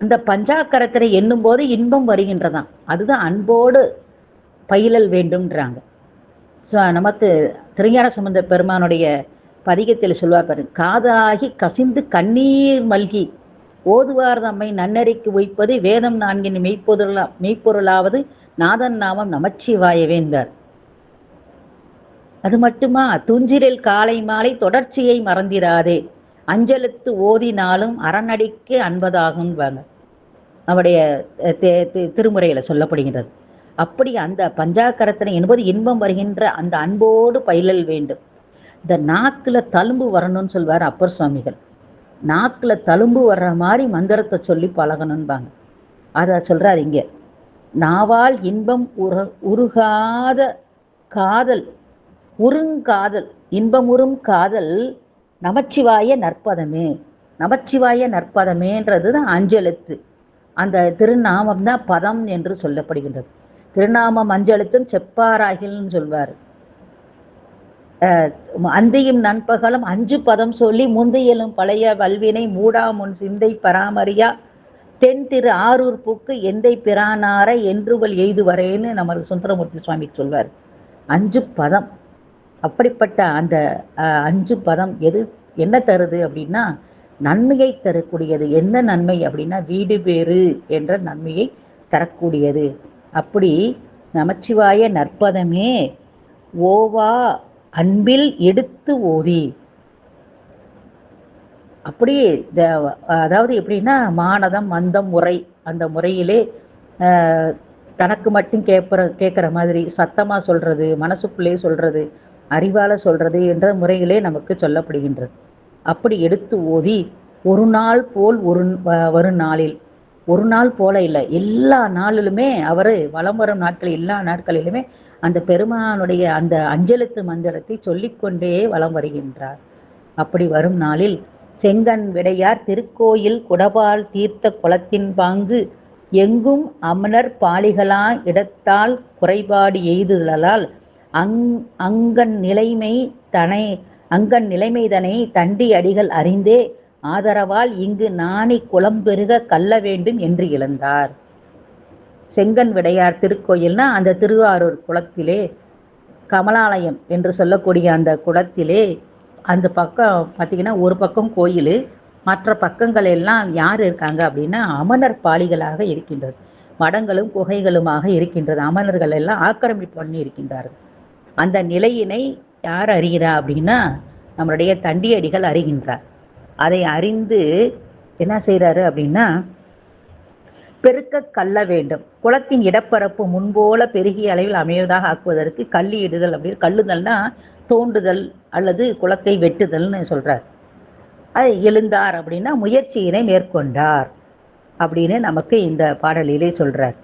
அந்த பஞ்சாக்கரத்தினை எண்ணும் போது இன்பம் வருகின்றதான். அதுதான் அன்போடு பயிலல் வேண்டும்ன்றாங்க. நமக்கு திருஞான சம்பந்த பெருமானுடைய பதிகத்தில் சொல்வார் பாரு, காதாகி கசிந்து கண்ணீர் மல்கி ஓதுவார் தம்மை நன்னறிக்கு வைப்பது வேதம் நான்கின் மெய்ப்பொருளாவது நாதன் நாமம் நமச்சிவாயவேந்தார். அது மட்டுமா, துஞ்சிரில் காலை மாலை தொடர்ச்சியை மறந்திராதே அஞ்சலுத்து ஓதினாலும் அறநடிக்கு அன்பதாகும் அவருடைய திருமுறையில சொல்லப்படுகின்றது. அப்படி அந்த பஞ்சாக்கரத்தனை என்பது இன்பம் வருகின்ற அந்த அன்போடு பயிலல் வேண்டும். இந்த நாக்குல தழும்பு வரணும்னு சொல்வார் அப்பர் சுவாமிகள். நாக்குல தழும்பு வர்ற மாதிரி மந்திரத்தை சொல்லி பழகணும்பாங்க. அத சொல்றாரு இங்க. நாவால் இன்பம் உருகாத காதல், உருங்காதல், இன்பமுறும் காதல் நமச்சிவாய நற்பதமே. நமச்சிவாய நற்பதமேன்றது தான் அஞ்செழுத்து. அந்த திருநாமம் தான் பதம் என்று சொல்லப்படுகின்றது. திருநாமம் அஞ்செழுத்தும் செப்பாராகில்னு சொல்வார். அந்தியும் நண்பகலும் 5 பதம் சொல்லி முந்தையலும் பழைய வல்வினை மூடா முன் சிந்தை பராமரியா தென் திரு ஆரூர் பூக்கு எந்தை பிரானார என்றுவல் எய்து வரேன்னு நமது சுந்தரமூர்த்தி சுவாமி சொல்வார். 5 பதம். அப்படிப்பட்ட அந்த 5 பதம் என்ன தருது அப்படின்னா நன்மையை தரக்கூடியது. என்ன நன்மை அப்படின்னா வீடு பேறு என்ற நன்மையை தரக்கூடியது. அப்படி நமச்சிவாய நற்பதமே ஓவா அன்பில் எடுத்து ஓதி. அப்படி அதாவது எப்படின்னா மானதம் மந்தம் முறை, அந்த முறையிலே தனக்கு மட்டும் கேட்குற மாதிரி சத்தமா சொல்றது, மனசுக்குள்ளே சொல்றது, அறிவால சொல்றது என்ற முறையிலே நமக்கு சொல்லப்படுகின்றது. அப்படி எடுத்து ஓதி ஒரு நாள் போல் வரும் நாளில், ஒரு நாள் போல இல்லை, எல்லா நாளிலுமே அவர் வலம் வரும் நாட்கள் எல்லா நாட்களிலுமே அந்த பெருமானுடைய அந்த அஞ்செழுத்து மந்திரத்தை சொல்லிக்கொண்டே வலம் வருகின்றார். அப்படி வரும் நாளில் செங்கண் விடையார் திருக்கோயில் குடபால் தீர்த்த குளத்தின் பாங்கு எங்கும் அமனர் பாலிகளா இடத்தால் குறைபாடு எய்துதலால் அங்கன் நிலைமைதனை தண்டி அடிகள் அறிந்தே ஆதரவால் இங்கு நாணி குளம் பெருக கல்ல வேண்டும் என்று இழந்தார். செங்கண் விடையார் திருக்கோயில்னா அந்த திருவாரூர் குளத்திலே, கமலாலயம் என்று சொல்லக்கூடிய அந்த குளத்திலே, அந்த பக்கம் பார்த்தீங்கன்னா ஒரு பக்கம் கோயில், மற்ற பக்கங்கள் எல்லாம் யார் இருக்காங்க அப்படின்னா அமனர் பாலிகளாக இருக்கின்றது. மடங்களும் குகைகளுமாக இருக்கின்றது. அமனர்கள் எல்லாம் ஆக்கிரமிப்பு பண்ணி இருக்கின்றார்கள். அந்த நிலையினை யார் அறிகிறார் அப்படின்னா நம்மளுடைய தண்டியடிகள் அறிகின்றார். அதை அறிந்து என்ன செய்கிறாரு அப்படின்னா பெருக்க கல்ல வேண்டும், குளத்தின் இடப்பரப்பு முன்போல பெருகிய அளவில் அமைவதாக ஆக்குவதற்கு கல்லி இடுதல். அப்படி கல்லுதல்னா தோண்டுதல் அல்லது குளத்தை வெட்டுதல்னு சொல்றார். அதை எழுந்தார் அப்படின்னா முயற்சியினை மேற்கொண்டார் அப்படின்னு நமக்கு இந்த பாடலிலே சொல்றார்.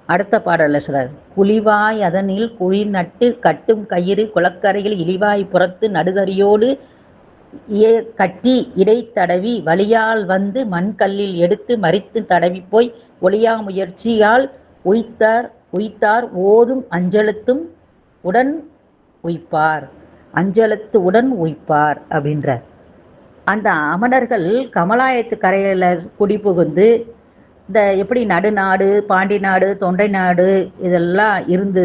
அடுத்த பாடல்ல சொல்றார், குழிவாய் அதனில் குழி நட்டு கட்டும் கயிறு குளக்கரையில் இழிவாய் புறத்து நடுதறியோடு கட்டி இடை தடவி வழியால் வந்து மண்கல்லில் எடுத்து மறித்து தடவி போய் ஒளியா முயற்சியால் உய்த்தார் ஓதும் அஞ்செழுத்தும் உடன் உய்ப்பார், அஞ்செழுத்து உடன் உய்ப்பார் அப்படின்றார். அந்த அமணர்கள் கமலாயத்து கரையில குடிபுகுந்து இந்த எப்படி நடுநாடு, பாண்டி நாடு, தொண்டை நாடு இதெல்லாம் இருந்து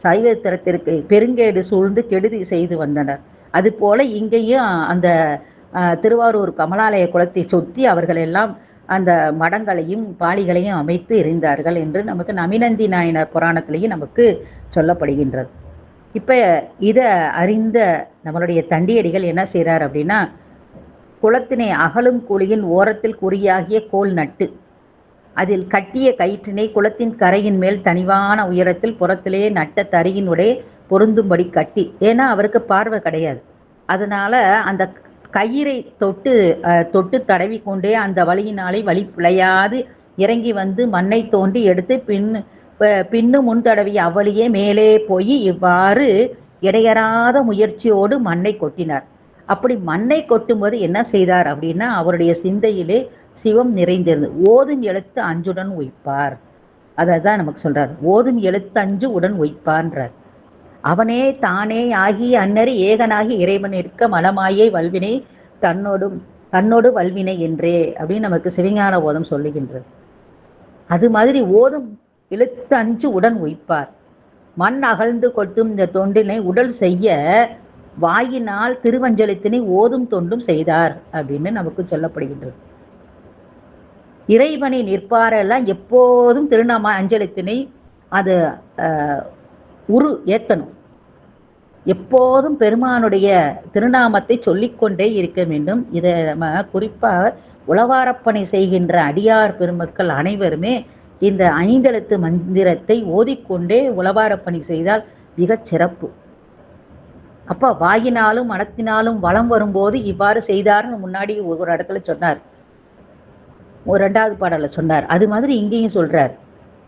சைவத்திரத்திற்கு பெருங்கேடு சூழ்ந்து கெடுதி செய்து வந்தனர். அது போல இங்கேயும் அந்த திருவாரூர் கமலாலய குளத்தை சுற்றி அவர்கள் எல்லாம் அந்த மடங்களையும் பாலிகளையும் அமைத்து இருந்தார்கள் என்று நமக்கு நமினந்தி நாயனார் புராணத்திலேயும் நமக்கு சொல்லப்படுகின்றது. இப்போ இதை அறிந்த நம்மளுடைய தண்டியடிகள் என்ன செய்கிறார் அப்படின்னா குளத்தினை அகலும் குழியின் ஓரத்தில் குறியாகிய கோல் நட்டு அதில் கட்டிய கயிற்றினை குளத்தின் கரையின் மேல் தனிவான உயரத்தில் புறத்திலே நட்ட தறியினுடைய பொருந்தும்படி கட்டி, ஏன்னா அவருக்கு பார்வை கிடையாது, அதனால அந்த கயிறை தொட்டு தடவி கொண்டே அந்த வழியினாலே வழி பிழையாது இறங்கி வந்து மண்ணை தோண்டி எடுத்து பின்னு முன் தடவி அவ்வழியே மேலே போய் இவ்வாறு இடையறாத முயற்சியோடு மண்ணை கொட்டினார். அப்படி மண்ணை கொட்டும்போது என்ன செய்தார் அப்படின்னா அவருடைய சிந்தையிலே சிவம் நிறைந்திருந்தது. ஓதும் எழுத்து அஞ்சுடன் உய்ப்பார், அதான் நமக்கு சொல்றார். ஓதும் எழுத்து அஞ்சு உடன் உய்ப்பான்றார். அவனே தானே ஆகி அன்னறி ஏகனாகி இறைவன் இருக்க மலமாயை வல்வினை தன்னோடு வல்வினை என்றே அப்படின்னு நமக்கு சிவஞான ஓதம் சொல்லுகின்றது. அது மாதிரி ஓதும் எழுத்து அஞ்சு உடன் உய்ப்பார். மண் அகழ்ந்து கொட்டும் இந்த தொண்டினை உடல் செய்ய வாயினால் திருவஞ்சலத்தினை ஓதும் தொண்டும் செய்தார் அப்படின்னு நமக்கு சொல்லப்படுகின்றது. இறைவனை நிற்பாரெல்லாம் எப்போதும் திருநாம அஞ்சலத்தினை அது ஏத்தணும். எப்போதும் பெருமானுடைய திருநாமத்தை சொல்லிக்கொண்டே இருக்க வேண்டும். இதை நம்ம குறிப்பாக உளவாரப்பணி செய்கின்ற அடியார் பெருமக்கள் அனைவருமே இந்த ஐந்தெழுத்து மந்திரத்தை ஓதிக்கொண்டே உளவாரப்பணி செய்தால் மிகச் சிறப்பு. அப்ப வாயினாலும் மனத்தினாலும் வளம் வரும்போது இவ்வாறு செய்தார்னு முன்னாடி ஒரு இடத்துல சொன்னார், ஒரு 2வது பாடல்ல சொன்னார். அது மாதிரி இங்கேயும் சொல்றார்.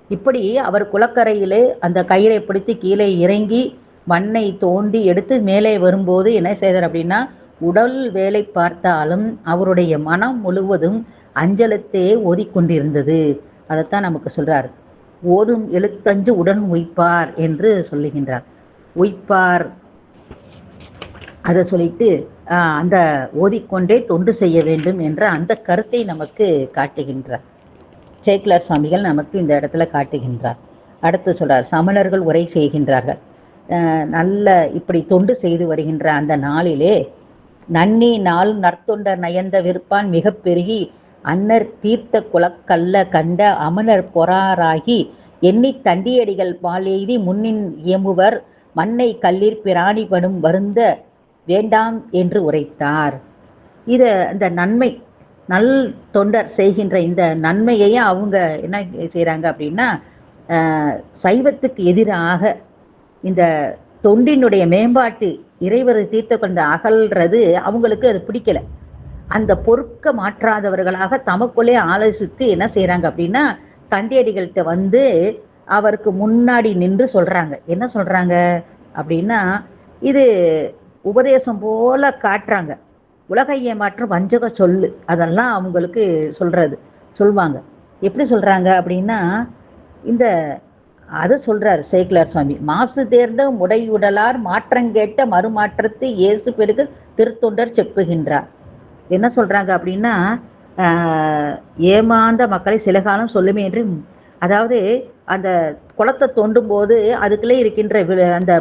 இப்படி அவர் குளக்கரையிலே அந்த கயிறை பிடித்து கீழே இறங்கி மண்ணை தோண்டி எடுத்து மேலே வரும்போது என்ன செய்தார் அப்படின்னா உடல் வேலை பார்த்தாலும் அவருடைய மனம் முழுவதும் அஞ்சலத்தையே ஓதிக்கொண்டிருந்தது. அதைத்தான் நமக்கு சொல்றார். ஓதும் எழுத்தஞ்சு உடன் உய்ப்பார் என்று சொல்லுகின்றார். உய்ப்பார் அதை சொல்லிட்டு அந்த ஓதிக்கொண்டே தொண்டு செய்ய வேண்டும் என்ற அந்த கருத்தை நமக்கு காட்டுகின்றார். சேக்கிலார் சுவாமிகள் நமக்கு இந்த இடத்துல காட்டுகின்றார். அடுத்து சொல்றார், சமணர்கள் உரை செய்கின்றார்கள். நல்ல இப்படி தொண்டு செய்து வருகின்ற அந்த நாளிலே நன்னி நாள் நற்தொண்டர் நயந்த விற்பான் மிக பெருகி அன்னர் தீர்த்த குலக்கல்ல கண்ட அமனர் பொறாராகி எண்ணி தண்டியடிகள் பாலெய்தி முன்னின் இயம்புவர் மண்ணை கல்லிற் பிராணிபடும் வருந்த வேண்டாம் என்று உரைத்தார். இது இந்த நன்மை நல் தொண்டர் செய்கின்ற இந்த நன்மையையும் அவங்க என்ன செய்கிறாங்க அப்படின்னா சைவத்துக்கு எதிராக இந்த தொண்டினுடைய மேம்பாட்டு இறைவர் தீர்த்த கொண்ட அகல்றது அவங்களுக்கு அது பிடிக்கல. அந்த பொறுக்க மாற்றாதவர்களாக தமக்குள்ளே ஆலோசித்து என்ன செய்யறாங்க அப்படின்னா, தண்டியடிகள்கிட்ட வந்து அவருக்கு முன்னாடி நின்று சொல்றாங்க. என்ன சொல்றாங்க அப்படின்னா, இது உபதேசம் போல காட்டுறாங்க. உலக ஏமாற்றம் வஞ்சக சொல்லு அதெல்லாம் அவங்களுக்கு சொல்வாங்க. எப்படி சொல்றாங்க அப்படின்னா, இந்த அதை சொல்றாரு சேக்கிலார் சுவாமி. மாசு தேர்ந்த முடையுடலார் மாற்றங்கேட்ட மறுமாற்றத்து இயேசு பெருகு திருத்தொண்டர் செப்புகின்றார். என்ன சொல்றாங்க அப்படின்னா, ஏமாந்த மக்களை சில காலம் சொல்லுமே என்று, அதாவது அந்த குளத்தை தோண்டும் போது அதுக்குள்ளே இருக்கின்ற அந்த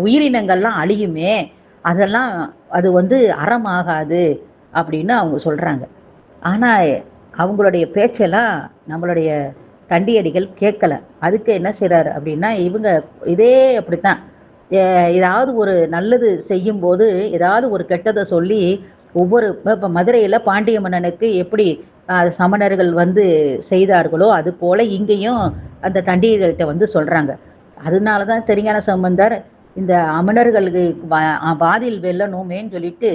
உயிரினங்கள்லாம் அழியுமே, அதெல்லாம் அது வந்து அறமாகாது அப்படின்னு அவங்க சொல்றாங்க. ஆனா அவங்களுடைய பேச்செல்லாம் நம்மளுடைய தண்டியடிகள் கேட்கல. அதுக்கு என்ன செய்றாரு அப்படின்னா, இவங்க இதே அப்படித்தான் ஏதாவது ஒரு நல்லது செய்யும் போது ஏதாவது ஒரு கெட்டதை சொல்லி ஒவ்வொரு இப்போ மதுரையில் பாண்டிய மன்னனுக்கு எப்படி சமணர்கள் வந்து செய்தார்களோ அது போல இங்கேயும் அந்த தண்டியர்கள்ட்ட வந்து சொல்றாங்க. அதனால தான் திருஞான சம்பந்தர் இந்த அமணர்களுக்கு வாதில் வெல்லணுமேன்னு சொல்லிட்டு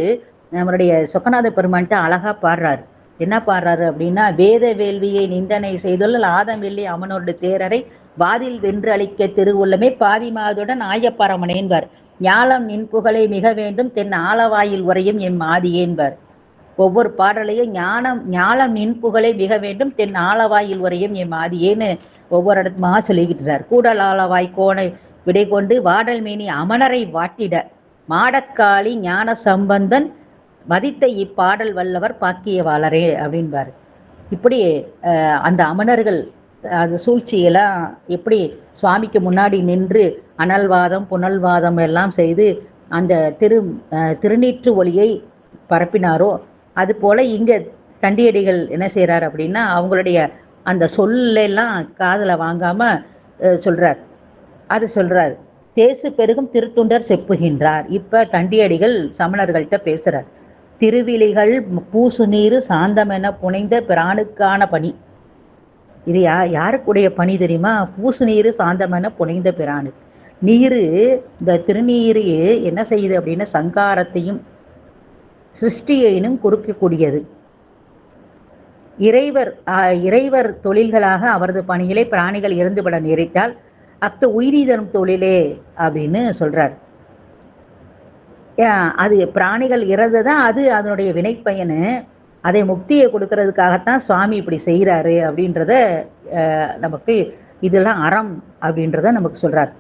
நம்மளுடைய சொக்கநாத பெருமான்ட்ட அழகா பாடுறாரு. என்ன பாடுறாரு அப்படின்னா, வேத வேள்வியை நிந்தனை செய்துள்ள ஆதம் வெள்ளி அமனோடு தேரரை வாதில் வென்று அளிக்க திருவுள்ளமே பாதிமாதுடன் ஆயப்பரமனேன்பார். ஞாலம் நின் புகழை மிக வேண்டும் தென் ஆலவாயில் உரையும் எம் ஆதியேன்பார். ஒவ்வொரு பாடலையும் ஞாலம் நின் புகழை மிக வேண்டும் தென் ஆலவாயில் உரையும் எம் ஆதியேன்னு ஒவ்வொரு இடத்துமா சொல்லிக்கிட்டுறார். கூடல் ஆலவாய் கோணை விடை கொண்டு வாடல் மேனி அமணரை வாட்டிட மாடக்காளி ஞான சம்பந்தன் மதித்த இப்பாடல் வல்லவர் பாக்கியவாளரே அப்படின்பாரு. இப்படி அந்த அமணர்கள் அந்த சூழ்ச்சியெல்லாம் எப்படி சுவாமிக்கு முன்னாடி நின்று அனல்வாதம் புனல்வாதம் எல்லாம் செய்து அந்த திருநீற்று ஒளியை பரப்பினாரோ அது போல இங்க தண்டியடிகள் என்ன செய்யறாரு அப்படின்னா, அவங்களுடைய அந்த சொல்லெல்லாம் காதல வாங்காம சொல்றார். தேசு பெருகும் திருத்துண்டர் செப்புகின்றார். இப்ப தண்டியடிகள் சமணர்கள்ட்ட பேசுறார். திருவிழிகள் பூசு நீரு சாந்தமென புனைந்த பிரானுக்கான பணி. இது யாருக்குடைய பணி தெரியுமா? பூசு நீரு சாந்தமென புனைந்த பிரானு. நீரு, இந்த திருநீரு என்ன செய்யுது அப்படின்னா, சங்காரத்தையும் சிருஷ்டியையும் கொடுக்கக்கூடியது. இறைவர் தொழில்களாக அவரது பணிகளை பிராணிகள் இறந்துபட நேரிட்டால் அத்த உயிரி தரும் தொழிலே அப்படின்னு சொல்றார். அது பிராணிகள் இறந்துதான் அது அதனுடைய வினைப்பயனு. அதை முக்தியை கொடுக்கறதுக்காகத்தான் சுவாமி இப்படி செய்கிறாரு அப்படின்றத நமக்கு இதெல்லாம் அறம் அப்படின்றத நமக்கு சொல்றார்.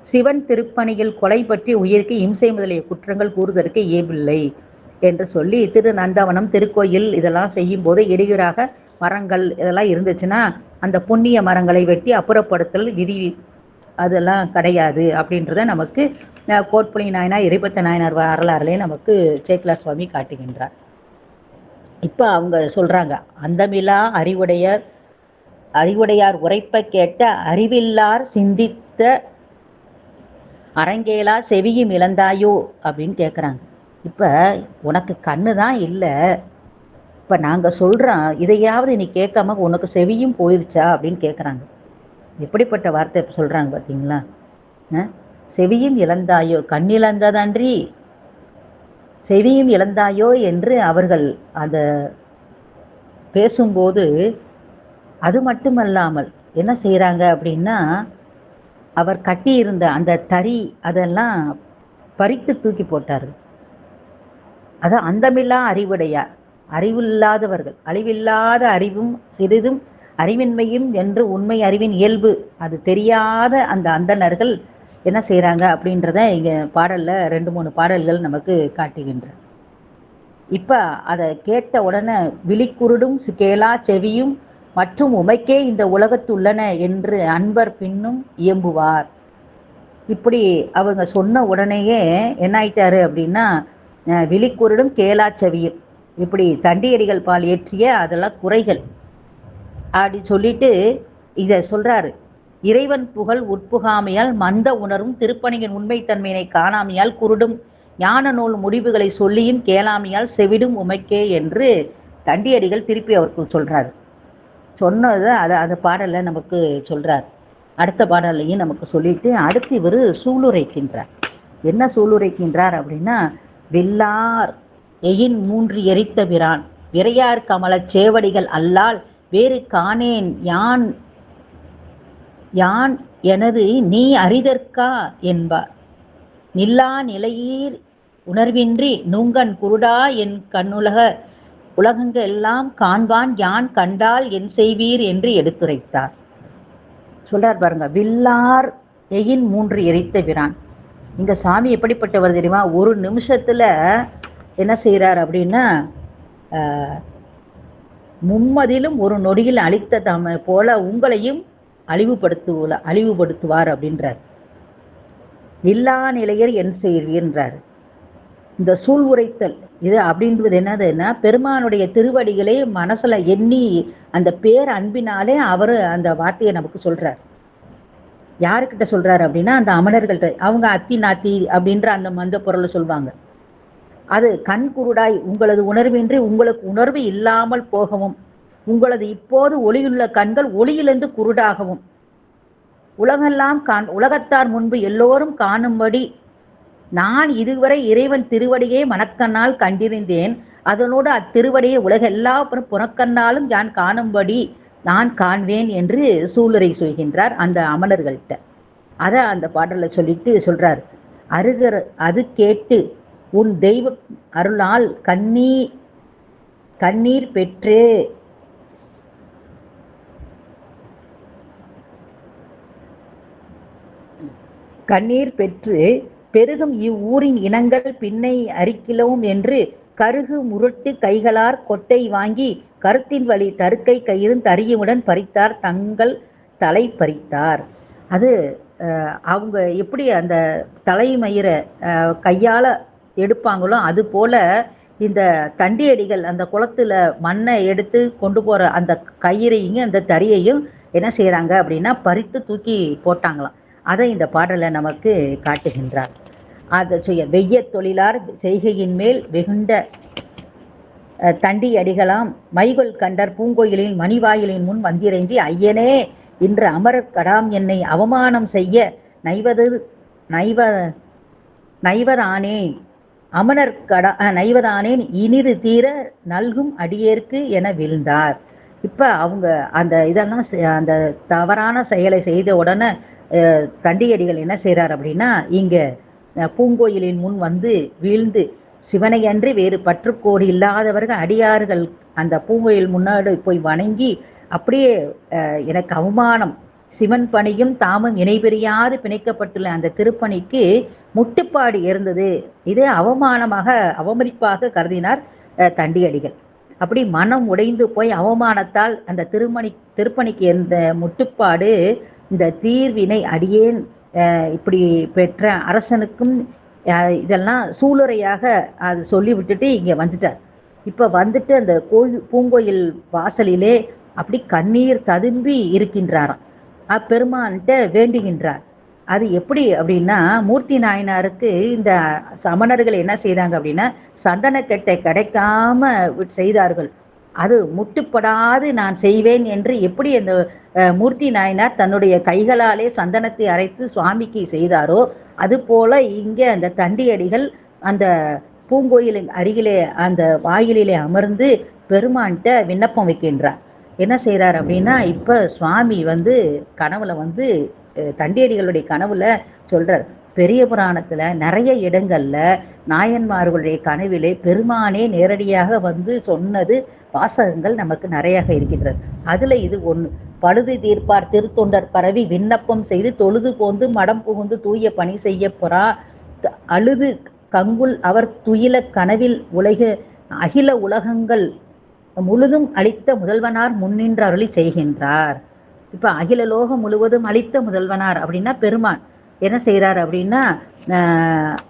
சிவன் திருப்பணியில் கொலை பற்றி உயிருக்கு இம்சை முதலிய குற்றங்கள் கூறுவதற்கு இயல்பில்லை என்று சொல்லி நந்தவனம் திருக்கோயில் இதெல்லாம் செய்யும் போது இடையூறாக மரங்கள் இதெல்லாம் இருந்துச்சுன்னா அந்த புண்ணிய மரங்களை வெட்டி அப்புறப்படுத்தல் விதி அதெல்லாம் கிடையாது அப்படின்றத நமக்கு கோட்புலி நாயனார் இறைபத்த நாயனார் வரலாறுலேயே நமக்கு சேக்கிலார் சுவாமி காட்டுகின்றார். இப்போ அவங்க சொல்றாங்க, அந்தமிலா அறிவுடையார் உரைப்ப கேட்ட அறிவில்லார் சிந்தித்த அரங்கேலா செவியும் இழந்தாயோ அப்படின்னு கேட்குறாங்க. இப்போ உனக்கு கண்ணு தான் இல்லை, இப்போ நாங்கள் சொல்கிறோம் இதையாவது நீ கேட்காம உனக்கு செவியும் போயிடுச்சா அப்படின்னு கேட்குறாங்க. எப்படிப்பட்ட வார்த்தை சொல்கிறாங்க பார்த்தீங்களா? செவியும் இழந்தாயோ, கண்ணிழந்ததன்றி செவியும் இழந்தாயோ என்று அவர்கள் அதை பேசும்போது அது மட்டுமல்லாமல் என்ன செய்கிறாங்க அப்படின்னா, அவர் கட்டியிருந்த அந்த தறி அதெல்லாம் பறித்து தூக்கி போட்டார்கள். அதான் அந்தமில்லா அறிவுடையார், அறிவில்லாதவர்கள், அழிவில்லாத அறிவும் சிறிதும் அறிவின்மையும் என்று உண்மை அறிவின் இயல்பு அது தெரியாத அந்த அந்தணர்கள் என்ன செய்கிறாங்க அப்படின்றத இங்கே பாடலில் 2-3 பாடல்கள் நமக்கு காட்டுகின்ற. இப்போ அதை கேட்ட உடனே விழிக்குருடும் கேளா செவியும் மற்றும் உமைக்கே இந்த உலகத்துள்ளன என்று அன்பர் பின்னும் இயம்புவார். இப்படி அவங்க சொன்ன உடனேயே என்ன ஆயிட்டாரு அப்படின்னா, விழிக்குருடும் கேளா செவியும் இப்படி தண்டியடிகள் பால் ஏற்றிய அதெல்லாம் குறைகள் அப்படி சொல்லிட்டு இதை சொல்றாரு. இறைவன் புகழ் உட்புகாமையால் மந்த உணர்வும் திருப்பணியின் உண்மைத்தன்மையினை காணாமையால் குருடும் ஞான நூல் முடிவுகளை சொல்லியும் கேளாமையால் செவிடும் உமைக்கே என்று தண்டியடிகள் திருப்பி அவருக்கு சொல்றாரு. சொன்னது அதை அந்த பாடலை நமக்கு சொல்றார். அடுத்த பாடலையும் நமக்கு சொல்லிட்டு அடுத்து இவர் சூளுரைக்கின்றார். என்ன சூளுரைக்கின்றார் அப்படின்னா, வெல்லார் எயின் மூன்று எரித்த பிரான் விரையார் கமலச் சேவடிகள் அல்லால் வேறு காணேன் யான் யான் எனது நீ அறிதற்கா என்பார். நில்லா நிலையீர் உணர்வின்றி நுங்கன் குருடா என் உலகங்க எல்லாம் காண்பான் யான் கண்டால் என் செய்வீர் என்று எடுத்துரைத்தார். சொல்றார் பாருங்க, வில்லார் எயின் மூன்று எரித்த பிரான். இங்க சாமி எப்படிப்பட்டவர் தெரியுமா? ஒரு நிமிஷத்துல என்ன செய்யறார் அப்படின்னா, மும்மதிலும் ஒரு நொடியில் அழித்த தம போல உங்களையும் அழிவுபடுத்துவார் அப்படின்றார். இல்லா நிலையர் என் செய்வீர்ன்றார். இந்த சூழ் உரைத்தல் இது அப்படின்றது என்னதுன்னா, பெருமானுடைய திருவடிகளை மனசுல எண்ணி அந்த பேர் அன்பினாலே அவரு அந்த வார்த்தையை நமக்கு சொல்றார். யாருக்கிட்ட சொல்றாரு அப்படின்னா, அந்த அமணர்கள்ட்ட. அவங்க அத்தி நாத்தி அப்படின்ற அந்த மந்த பொருளை சொல்வாங்க. அது கண் குருடாய் உங்களது உணர்வின்றி உங்களுக்கு உணர்வு இல்லாமல் போகவும், உங்களது இப்போது ஒளியுள்ள கண்கள் ஒளியிலிருந்து குருடாகவும், உலகெல்லாம் உலகத்தார் முன்பு எல்லோரும் காணும்படி நான் இதுவரை இறைவன் திருவடியே மனக்கண்ணால் கண்டிருந்தேன். அதனோடு அத்திருவடியை உலகெல்லா புறக்கண்ணாலும் யான் காணும்படி நான் காண்வேன் என்று சூளுரை சொல்கின்றார் அந்த அமணர்கள்ட்ட. அதை அந்த பாடலை சொல்லிட்டு சொல்றார். அது கேட்டு உன் தெய்வ அருளால் கண்ணீர் பெற்று பெருகும் இவ்வூரின் இனங்கள் பின்னை அரிக்கிலவும் என்று கருகு முரட்டு கைகளார் கொட்டை வாங்கி கருத்தின் வழி தருக்கை கயிறும் தறியுமுடன் பறித்தார் தங்கள் தலை பறித்தார். அது அவங்க எப்படி அந்த தலைமயிரை கையால எடுப்பாங்களோ அது போல இந்த தண்டியடிகள் அந்த குளத்துல மண்ணை எடுத்து கொண்டு போற அந்த கயிறையும் அந்த தறியையும் என்ன செய்யறாங்க அப்படின்னா பறித்து தூக்கி போட்டாங்களாம். அதை இந்த பாடலை நமக்கு காட்டுகின்றார். அதை செய்ய வெய்ய தொழிலார் செய்கையின் மேல் வெகுண்ட தண்டி அடிகளாம் மைகொல் கண்டர் பூங்கோயிலின் மணிவாயிலின் முன் வந்திரைஞ்சி ஐயனே இன்று அமரர் கடாம் என்னை அவமானம் செய்ய நைவதானேன் அமனர் நைவதானேன் இனிது தீர நல்கும் அடியேற்கு என வீழ்ந்தார். இப்ப அவங்க அந்த இதெல்லாம் அந்த தவறான செயலை செய்த உடனே தண்டியடிகள் என்ன செய்யறார் அப்படின்னா, இங்க பூங்கோயிலின் முன் வந்து வீழ்ந்து சிவனையன்றி வேறு பற்றுக்கோடு இல்லாதவர்கள் அடியார்கள் அந்த பூங்கோயில் முன்னாடி போய் வணங்கி அப்படியே எனக்கு அவமானம், சிவன் பணியும் தாமும் இணைபிரியாது பிணைக்கப்பட்டுள்ள அந்த திருப்பணிக்கு முட்டுப்பாடு இருந்தது, இதே அவமதிப்பாக கருதினார் தண்டியடிகள். அப்படி மனம் உடைந்து போய் அவமானத்தால் அந்த திருப்பணிக்கு இருந்த முட்டுப்பாடு இந்த தீர்வினை அடியேன் இப்படி பெற்ற அரசனுக்கும் இதெல்லாம் சூளுரையாக அது சொல்லி விட்டுட்டு இங்க வந்துட்டார். இப்ப வந்துட்டு அந்த பூங்கோயில் வாசலிலே அப்படி கண்ணீர் ததும்பி இருக்கின்றாராம். அப்பெருமான்கிட்ட வேண்டுகின்றார். அது எப்படி அப்படின்னா, மூர்த்தி நாயனாருக்கு இந்த சமணர்கள் என்ன செய்தாங்க அப்படின்னா சந்தனக்கட்டை கிடைக்காம செய்தார்கள். அது முட்டுப்படாது நான் செய்வேன் என்று எப்படி அந்த மூர்த்தி நாயனார் தன்னுடைய கைகளாலே சந்தனத்தை அரைத்து சுவாமிக்கு செய்தாரோ அது போல இங்கே அந்த தண்டியடிகள் அந்த பூங்கோயிலின் அருகிலே அந்த வாயிலே அமர்ந்து பெருமான்கிட்ட விண்ணப்பம் வைக்கின்றார். என்ன செய்யறார் அப்படின்னா, இப்ப சுவாமி வந்து கனவுல வந்து தண்டியடிகளுடைய கனவுல சொல்றார். பெரிய புராணத்துல நிறைய இடங்கள்ல நாயன்மார்களுடைய கனவிலே பெருமானே நேரடியாக வந்து சொன்னது வாசகங்கள் நமக்கு நிறைய இருக்கின்றது. அதுல இது ஒண்ணு. பழுது தீர்ப்பார் திருத்தொண்டர் பரவி விண்ணப்பம் செய்து தொழுது போந்து மடம் புகுந்து தூய பணி செய்ய பொறா அழுது கங்குல் அவர் துயில கனவில் அகில உலகங்கள் முழுதும் அளித்த முதல்வனார் முன்னின்று அருளி செய்கின்றார். இப்ப அகில லோகம் முழுவதும் அளித்த முதல்வனார் அப்படின்னா பெருமான் என்ன செய்யறார் அப்படின்னா,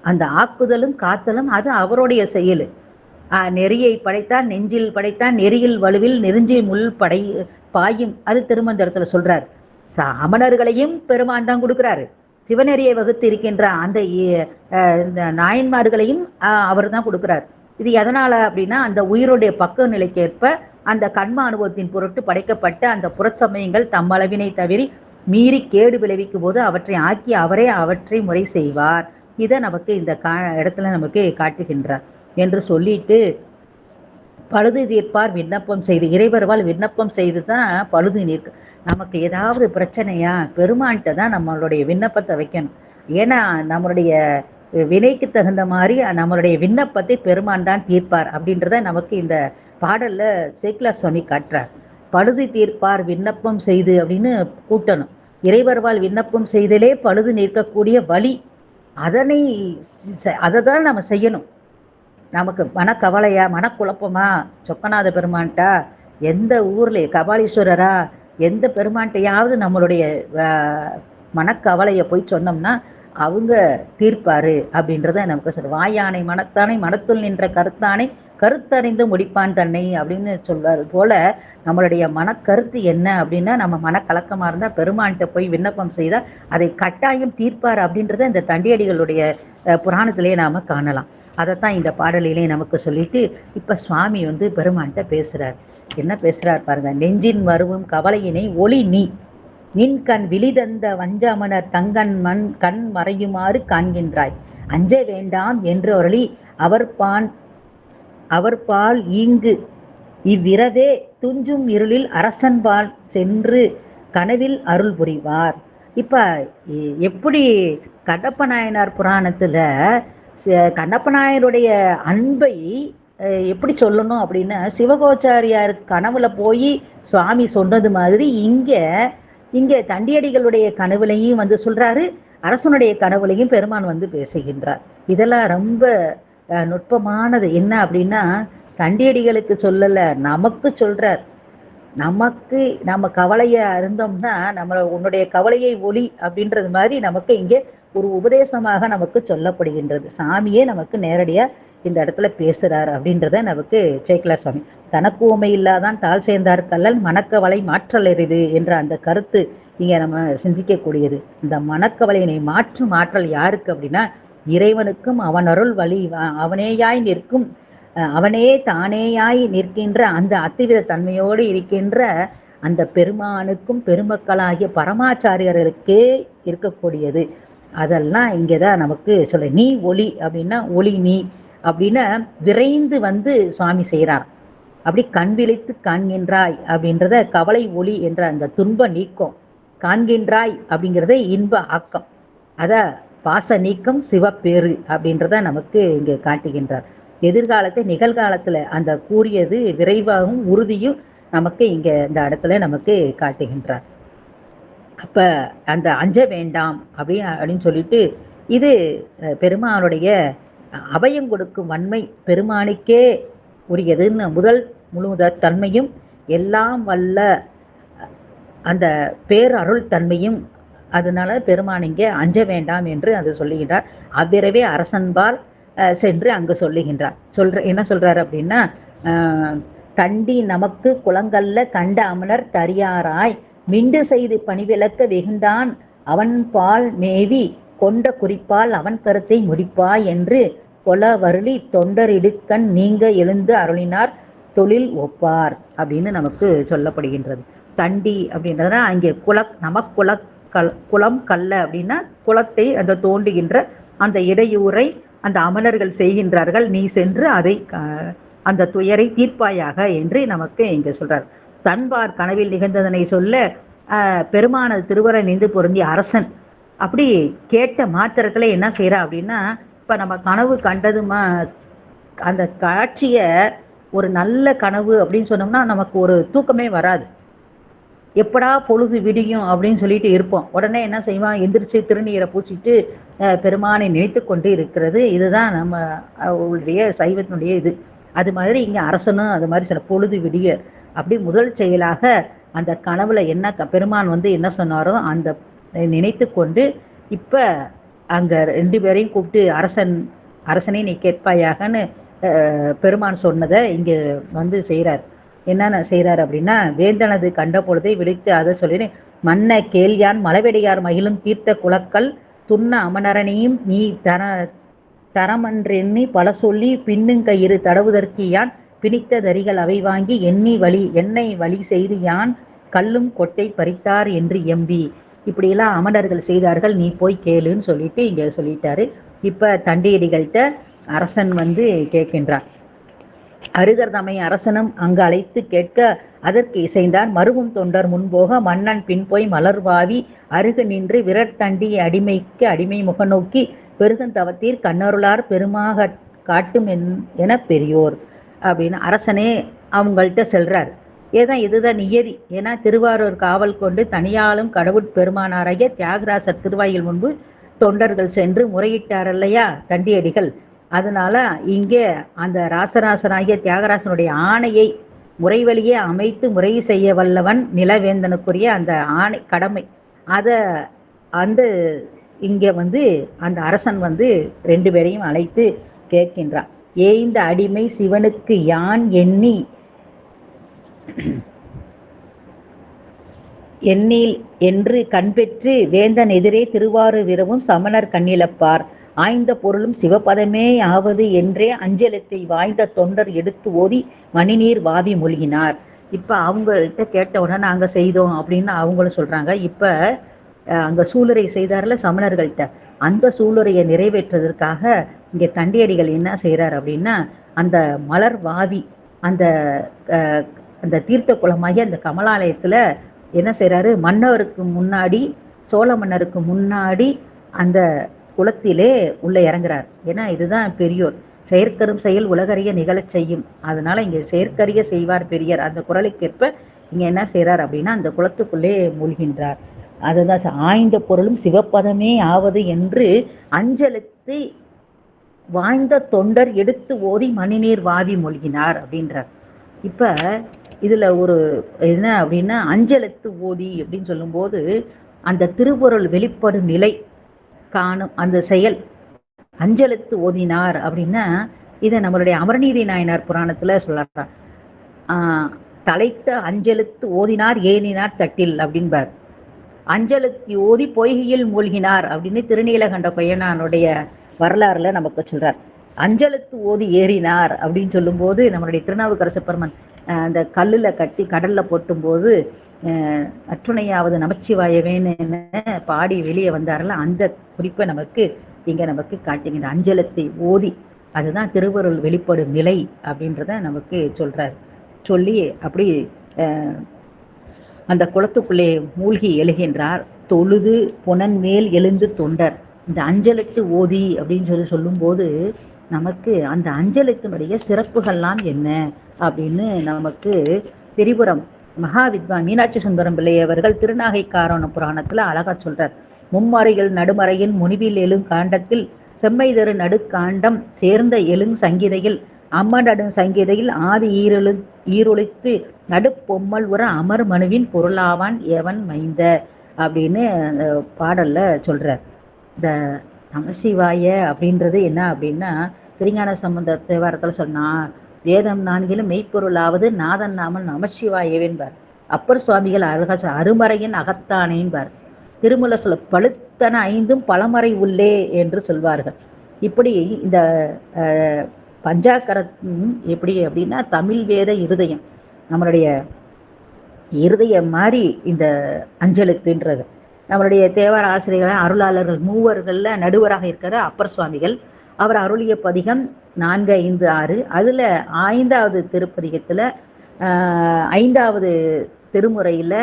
அந்த ஆக்குதலும் காத்தலும் அது அவருடைய செயல். நெறியை படைத்தான் நெஞ்சில் படைத்தான் நெறியில் வலுவில் நெருஞ்சி முள் பாயும் அது திருமந்திரத்துல சொல்றார். அமணர்களையும் பெருமான் தான் கொடுக்கிறாரு. சிவநெறியை வகுத்து இருக்கின்ற அந்த நாயன்மார்களையும் அவர் தான் கொடுக்கிறார். இது எதனால அப்படின்னா, அந்த உயிருடைய பக்க நிலைக்கேற்ப அந்த கண்ம அனுபவத்தின் பொருட்டு படைக்கப்பட்ட அந்த புறச்சமயங்கள் தம்மளவினை தவிர மீறி கேடு விளைவிக்கும் போது அவற்றை ஆக்கி அவரே அவற்றை முறை செய்வார். இதை நமக்கு இந்த இடத்துல நமக்கு காட்டுகின்றார் என்று சொல்லிட்டு, பழுது தீர்ப்பார் விண்ணப்பம் செய்து, இறைவர்வால் விண்ணப்பம் செய்து தான் பழுது நீர்க்க. நமக்கு ஏதாவது பிரச்சனையா பெருமான்கிட்ட தான் நம்மளுடைய விண்ணப்பத்தை வைக்கணும். ஏன்னா நம்மளுடைய வினைக்கு தகுந்த மாதிரி நம்மளுடைய விண்ணப்பத்தை பெருமான் தான் தீர்ப்பார் அப்படின்றத நமக்கு இந்த பாடல்ல சேக்கிழார் சுவாமி காட்டுறார். பழுது தீர்ப்பார் விண்ணப்பம் செய்து அப்படின்னு கூட்டணும். இறைவர்வால் விண்ணப்பம் செய்தலே பழுது நீர்க்கக்கூடிய வழி. அதை தான் நம்ம செய்யணும். நமக்கு மனக்கவலையா, மனக்குழப்பமா, சொக்கநாத பெருமான்ட்டா, எந்த ஊர்ல கபாலீஸ்வரரா, எந்த பெருமான்ட்டையாவது நம்மளுடைய மனக்கவலையை போய் சொன்னோம்னா அவங்க தீர்ப்பாரு அப்படின்றத நமக்கு சொல்ற. வாயானை மனத்தானை மனத்துள் நின்ற கருத்தானை கருத்தறிந்து முடிப்பான் தன்னை அப்படின்னு சொல்றது போல, நம்மளுடைய மனக்கருத்து என்ன அப்படின்னா, நம்ம மனக்கலக்கமா இருந்தால் பெருமான்கிட்ட போய் விண்ணப்பம் செய்தால் அதை கட்டாயம் தீர்ப்பார் அப்படின்றத இந்த தண்டியடிகளுடைய புராணத்திலேயே நாம காணலாம். அதைத்தான் இந்த பாடலிலே நமக்கு சொல்லிட்டு இப்ப சுவாமி பெருமான்கிட்ட பேசுறார். என்ன பேசுறார் பாருங்க. நெஞ்சின் வருவும் கவலையினை ஒளி நீ நின் கண் விழிதந்த வஞ்சமனர் தங்கன் மண் கண் மறையுமாறு காண்கின்றாய். அஞ்ச வேண்டாம் என்று அருளி அவர்பால் ஈங்கு இவ்விரவே துஞ்சும் இருளில் அரசன்பால் சென்று கனவில் அருள் புரிவார். இப்ப எப்படி கடப்ப நாயனார் புராணத்துல கண்ணப்ப நாயருடைய அன்பை எப்படி சொல்லணும் அப்படின்னா, சிவகோச்சாரியார் கனவுல போய் சுவாமி சொன்னது மாதிரி இங்க தண்டியடிகளுடைய கனவுலையும் சொல்றாரு, அரசனுடைய கனவுலையும் பெருமான் பேசுகின்றார். இதெல்லாம் ரொம்ப நுட்பமானது. என்ன அப்படின்னா, தண்டியடிகளுக்கு சொல்லல, நமக்கு சொல்றார். நமக்கு நம்ம கவலையா இருந்தோம்னா உன்னுடைய கவலையை ஒளி அப்படின்றது மாதிரி நமக்கு இங்கே ஒரு உபதேசமாக நமக்கு சொல்லப்படுகின்றது. சாமியே நமக்கு நேரடியா இந்த இடத்துல பேசுறார் அப்படின்றத நமக்கு சேக்கிழார் சுவாமி. தனக்கு ஊமை இல்லாதான் தாழ் சேர்ந்தார் கல்லல் மனக்கவலை மாற்றல் எரிது என்ற அந்த கருத்து இங்க நம்ம சிந்திக்கக்கூடியது. இந்த மனக்கவலையினை மாற்றும் ஆற்றல் யாருக்கு அப்படின்னா, இறைவனுக்கும் அவன் அருள் வழி அவனேயாய் நிற்கும், அவனே தானேயாய் நிற்கின்ற அந்த அத்திவித தன்மையோடு இருக்கின்ற அந்த பெருமானுக்கும் பெருமக்களாகிய பரமாச்சாரியர்களுக்கே இருக்கக்கூடியது. அதெல்லாம் இங்கதான் நமக்கு சொல்ல. நீ ஒளி அப்படின்னா ஒளி நீ அப்படின்னா விரைந்து சுவாமி செய்கிறார். அப்படி கண் விழித்து காண்கின்றாய் அப்படின்றத கவலை ஒளி என்ற அந்த துன்ப நீக்கம், காண்கின்றாய் அப்படிங்கிறத இன்ப ஆக்கம், அத பாச நீக்கம் சிவப்பேறு அப்படின்றத நமக்கு இங்க காட்டுகின்றார். எதிர்காலத்தை நிகழ்காலத்துல அந்த கூறியது விரைவாகவும் உறுதியும் நமக்கு இங்க இந்த இடத்துல நமக்கு காட்டுகின்றார். அப்ப அந்த அஞ்ச வேண்டாம் அப்படின்னு சொல்லிட்டு, இது பெருமானுடைய அபயம் கொடுக்கும் வன்மை பெருமானுக்கே உரியதுன்னு முழுமுதற் தன்மையும் எல்லாம் வல்ல அந்த பேரருள் தன்மையும். அதனால பெருமான் இங்கே அஞ்ச வேண்டாம் என்று அது சொல்லுகின்றார். அவ்விரவே அரசன்பால் சென்று அங்கு சொல்லுகின்றார். என்ன சொல்றாரு அப்படின்னா, தண்டி நமக்கு குளங்கல்ல கண்ட அமலர் தரியாராய் மிண்டு செய்து பணிவிளக்க வெகுண்டான் அவன் பால் மேவி கொண்ட குறிப்பால் அவன் கருத்தை முடிப்பாய் என்று கொல வருளி தொண்டரிடுக்கண் நீங்க எழுந்து அருளினார் தொழில் ஒப்பார் அப்படின்னு நமக்கு சொல்லப்படுகின்றது. தண்டி அப்படின்றதுனா அங்கே குளம் கல்ல அப்படின்னா குளத்தை அந்த தோண்டுகின்ற அந்த இடையூரை அந்த அமலர்கள் செய்கின்றார்கள், நீ சென்று அதை அந்த துயரை தீர்ப்பாயாக என்று நமக்கு இங்க சொல்றார். தன்பார் கனவில் நிகழ்ந்ததனை சொல்ல பெருமானது திருவரை நின்று பொருந்திய அரசன் அப்படி கேட்ட மாத்திரத்துல என்ன செய்யறா அப்படின்னா, இப்ப நம்ம கனவு கண்டதுமா அந்த காட்சிய ஒரு நல்ல கனவு அப்படின்னு சொன்னோம்னா நமக்கு ஒரு தூக்கமே வராது. எப்படா பொழுது விடியும் அப்படின்னு சொல்லிட்டு இருப்போம். உடனே என்ன செய்வான், எந்திரிச்சு திருநீரை பூச்சிட்டு பெருமானை நினைத்து கொண்டு இருக்கிறது. இதுதான் நம்ம அவருடைய சைவத்தினுடைய இது. அது மாதிரி இங்க அரசனும் அது மாதிரி சில பொழுது விடிய அப்படி முதல் செயலாக அந்த கனவுல என்ன பெருமான் என்ன சொன்னாரோ அந்த நினைத்து கொண்டு இப்ப அங்க 2 பேரையும் கூப்பிட்டு அரசனை நீ கேட்பாயாகன்னு பெருமான் சொன்னதை இங்க செய்யறார். என்னென்ன செய்யறாரு அப்படின்னா, வேந்தனது கண்ட பொழுதை விழித்து அதை சொல்லி மன்ன கேள்யான் மலவெடியார் மகிழும் தீர்த்த குளக்கல் துண்ண அமனரனையும் நீ தரமன்றெண்ணி பல சொல்லி பின்னுங்கயிறு தடவுதற்கு யான் பிணித்த தரிகள் அவை வாங்கி என்னை வழி செய்து யான் கல்லும் கொட்டை பறித்தார் என்று எம்பி. இப்படியெல்லாம் அமரர்கள் செய்தார்கள், நீ போய் கேளுன்னு சொல்லிட்டு இங்க சொல்லிட்டாரு. இப்ப தண்டியடிகள்கிட்ட அரசன் வந்து கேட்கின்றார். அருகர் தம்மை அரசனும் அங்கு அழைத்து கேட்க அதற்கு இசைந்தார். மருவும் தொண்டர் முன்போக மன்னன் பின்போய் மலர்வாவி அருகு நின்று விரட்டண்டி அடிமைக்கு அடிமை முகநோக்கி பெருகந்தவத்தீர் கண்ணருளார் பெருமாக காட்டும் என பெரியோர் அப்படின்னு அரசனே அவங்கள்ட்ட செல்றார். ஏதான் இதுதான் நியதி. ஏன்னா திருவாரூர் காவல் கொண்டு தனியாலும் கடவுட் பெருமானாராகிய தியாகராசர் திருவாயில் முன்பு தொண்டர்கள் சென்று முறையிட்டார் இல்லையா தண்டியடிகள். அதனால இங்கே அந்த ராசராசனாகிய தியாகராசனுடைய ஆணையை முறைவழியே அமைத்து முறை செய்ய வல்லவன் நிலவேந்தனுக்குரிய அந்த ஆணை கடமை அதை அந்த இங்கே வந்து அந்த அரசன் வந்து 2 பேரையும் அழைத்து கேட்கின்றான். ஏய்ந்த அடிமை சிவனுக்கு யான் எண்ணில் என்று கண்பெற்று வேந்தன் எதிரே திருவாரூர் விரவும் சமணர் கண்ணிழப்பார் ஆய்ந்த பொருளும் சிவபதமே ஆவது என்றே அஞ்சலத்தை வாய்ந்த தொண்டர் எடுத்து ஓதி மணிநீர் வாவி மூழ்கினார். இப்ப அவங்கள்ட்ட கேட்ட உடனே நாங்க செய்தோம் அப்படின்னு அவங்களும் சொல்றாங்க. இப்ப அங்க சூளுரை செய்தார்ல சமணர்கள்ட்ட, அந்த சூளுரையை நிறைவேற்றுவதற்காக இங்க தண்டியடிகள் என்ன செய்யறார் அப்படின்னா, அந்த மலர் வாவி அந்த அந்த தீர்த்த குளமாகிய அந்த கமலாலயத்துல என்ன செய்யறாரு, மன்னருக்கு முன்னாடி சோழ மன்னருக்கு முன்னாடி அந்த குளத்திலே உள்ள இறங்குறார். ஏன்னா இதுதான் பெரியோர், செயற்கரும் செயல் உலகறிய நிகழச் செய்யும். அதனால இங்க செயற்கரிய செய்வார் பெரியர் அந்த குரலுக்கேற்ப இங்க என்ன செய்யறார் அப்படின்னா அந்த குளத்துக்குள்ளே மூழ்கின்றார். அதுதான் ஆய்ந்த பொருளும் சிவப்பதமே ஆவது என்று அஞ்சலத்தை வாய்ந்த தொண்டர் எடுத்து ஓதி மணிநீர் வாவி மூழ்கினார் அப்படின்றார். இப்ப இதுல ஒரு என்ன அப்படின்னா அஞ்சலத்து ஓதி அப்படின்னு சொல்லும்போது அந்த திருப்பொருள் வெளிப்படும் நிலை காணும் அந்த செயல். அஞ்சலத்து ஓதினார் அப்படின்னா இதை நம்மளுடைய அமரநீதி நாயனார் புராணத்துல சொல்றார். தலைத்த அஞ்சலத்து ஓதினார் ஏனினார் தட்டில் அப்படின்பார். அஞ்சலத்து ஓதி பொய்கையில் மூழ்கினார் அப்படின்னு திருநீலகண்ட கொய்யனானுடைய வரலாறுல நமக்கு சொல்றார். அஞ்சலத்து ஓதி ஏறினார் அப்படின்னு சொல்லும் போது நம்மளுடைய திருநாவுக்கரசு பெருமான் அந்த கல்லுல கட்டி கடல்ல போட்டும் போது அற்றுணையாவது நமச்சிவாயவேன்னு பாடி வெளியே வந்தார்ல, அந்த குறிப்பை நமக்கு இங்க நமக்கு காட்டுகின்ற அஞ்சலத்தை ஓதி அதுதான் திருவருள் வெளிப்படும் நிலை அப்படின்றத நமக்கு சொல்றார். சொல்லி அப்படி அந்த குளத்துக்குள்ளே மூழ்கி எழுகின்றார். தொழுது புனன் மேல் எழுந்து தொண்டர். இந்த அஞ்சலத்து ஓதி அப்படின்னு சொல்லும் போது நமக்கு அந்த அஞ்சலத்தினுடைய சிறப்புகள்லாம் என்ன அப்படின்னு நமக்கு திரிபுரம் மகாவித்வான் மீனாட்சி சுந்தரம் பிள்ளை அவர்கள் திருநாகைக்காரண புராணத்துல அழகா சொல்றார். மும்மறைகள் நடுமறையின் முனிவில் எழும் காண்டத்தில் செம்மைதரு நடுக்காண்டம் சேர்ந்த எழும் சங்கீதையில் அம்மநடு சங்கீதையில் ஆதி ஈரொழித்து நடுப்பொம்மல் உற அமர் மனுவின் பொருளாவான் எவன் மைந்த அப்படின்னு பாடல்ல சொல்றார். இந்த நமசிவாய அப்படின்றது என்ன அப்படின்னா திருஞான சம்பந்த தேவாரத்துல சொன்னா வேதம் 4 மெய்ப்பொருளாவது நாதன் நாமன் நமசிவாயவேன்பார். அப்பர் சுவாமிகள் அழகா அருமறையின் அகத்தானேன்பார். திருமூல சொல்ல பழுத்தன 5 பழமறை உள்ளே என்று சொல்வார்கள். இப்படி இந்த பஞ்சாக்கரம் எப்படி அப்படின்னா தமிழ் வேத இருதயம், நம்மளுடைய இருதயம் மாதிரி இந்த அஞ்சலத்துன்றது. நம்மளுடைய தேவார ஆசிரியர்கள் அருளாளர்கள் மூவர்கள்ல நடுவராக இருக்கிற அப்பர் சுவாமிகள், அவர் அருளிய பதிகம் 4, 5, 6. அதுல 5வது திருப்பதிகத்துல 5வது திருமுறையில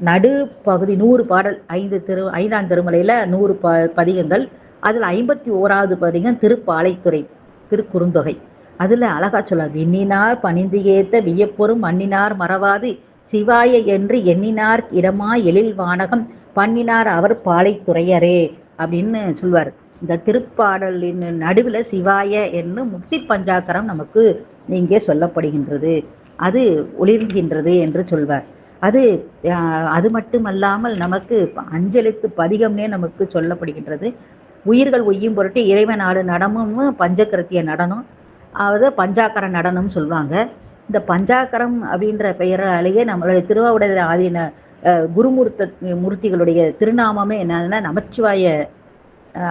நடுப்பகுதி 100 பாடல் 5ஆம் திருமுறையில 100 பதிகங்கள். அதுல 51வது பதிகம் திருப்பாலைத்துறை திருக்குறுந்தொகை. அதுல அழகா சொல்ல விண்ணினார் பணிந்து ஏத்த வியப்பொரும் மண்ணினார் மறவாது சிவாய என்று எண்ணினார் இடமா எழில் வானகம் பண்ணினார் அவர் பாலைத்துறையரே அப்படின்னு சொல்வார். இந்த திருப்பாடலின் நடுவில் சிவாய என்று முக்தி பஞ்சாக்கரம் நமக்கு இங்கே சொல்லப்படுகின்றது, அது ஒளிர்கின்றது என்று சொல்வார். அது மட்டுமல்லாமல் நமக்கு அஞ்சலித்து பதிகம்னே நமக்கு சொல்லப்படுகின்றது. உயிர்கள் ஒய்யும் பொருட்டு இறைவன் ஆடு நடனமும் பஞ்சகரத்திய நடனம், அதாவது பஞ்சாக்கர நடனம் சொல்லுவாங்க. இந்த பஞ்சாக்கரம் அப்படின்ற பெயராலேயே நம்மளுடைய திருவாவூர் ஆதீன மூர்த்திகளுடைய திருநாமமே என்னன்னா நமச்சிவாய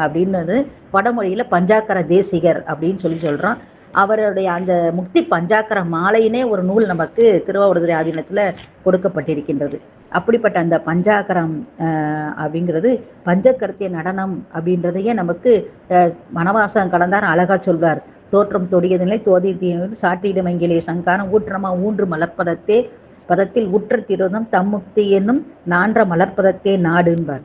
அப்படின்றது வடமொழியில பஞ்சாக்கர தேசிகர் அப்படின்னு சொல்றோம். அவருடைய அந்த முக்தி பஞ்சாக்கர மாலையினே ஒரு நூல் நமக்கு திருவாவடுதுறை ஆதீனத்துல கொடுக்கப்பட்டிருக்கின்றது. அப்படிப்பட்ட அந்த பஞ்சாக்கரம் அப்படிங்கிறது பஞ்சகருத்திய நடனம் அப்படின்றதையே நமக்கு மனவாசம் கலந்தார் அழகா சொல்வார். தோற்றம் தொடியதில்லை தோதி சாட்டிடு மங்கிலே சங்காரம் ஊற்றமா ஊன்று மலர்ப்பதத்தே பதத்தில் உற்ற திருதம் தம்முக்தி என்னும் நான்ற மலர்ப்பதத்தே நாடுன்பார்.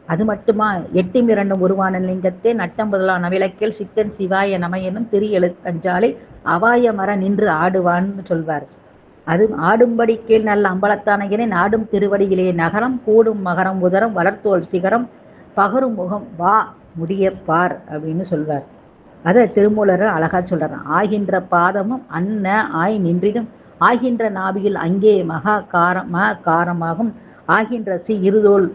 அது மட்டுமா, எட்டும் இரண்டும் உருவான லிங்கத்தே நட்டம் முதலான விளக்கில் சித்தன் சிவாய நம என்னும் திரு எழுத்தஞ்சாலை அவாய மர நின்று ஆடுவான்னு சொல்வார். அது ஆடும்படி கீழ் நல்ல அம்பலத்தானகினை நாடும் திருவடியிலே நகரம் கூடும் மகரம் உதரம் வளர்த்தோல் சிகரம் பகரும் முகம் வா முடிய பார் அப்படின்னு சொல்வார். அதை திருமூலர் அழகா சொல்றார். ஆகின்ற பாதமும் அன்ன ஆய் நின்றிடும் ஆகின்ற நாவியில் அங்கே மகா காரமாகும் ஆகின்ற இருதோல்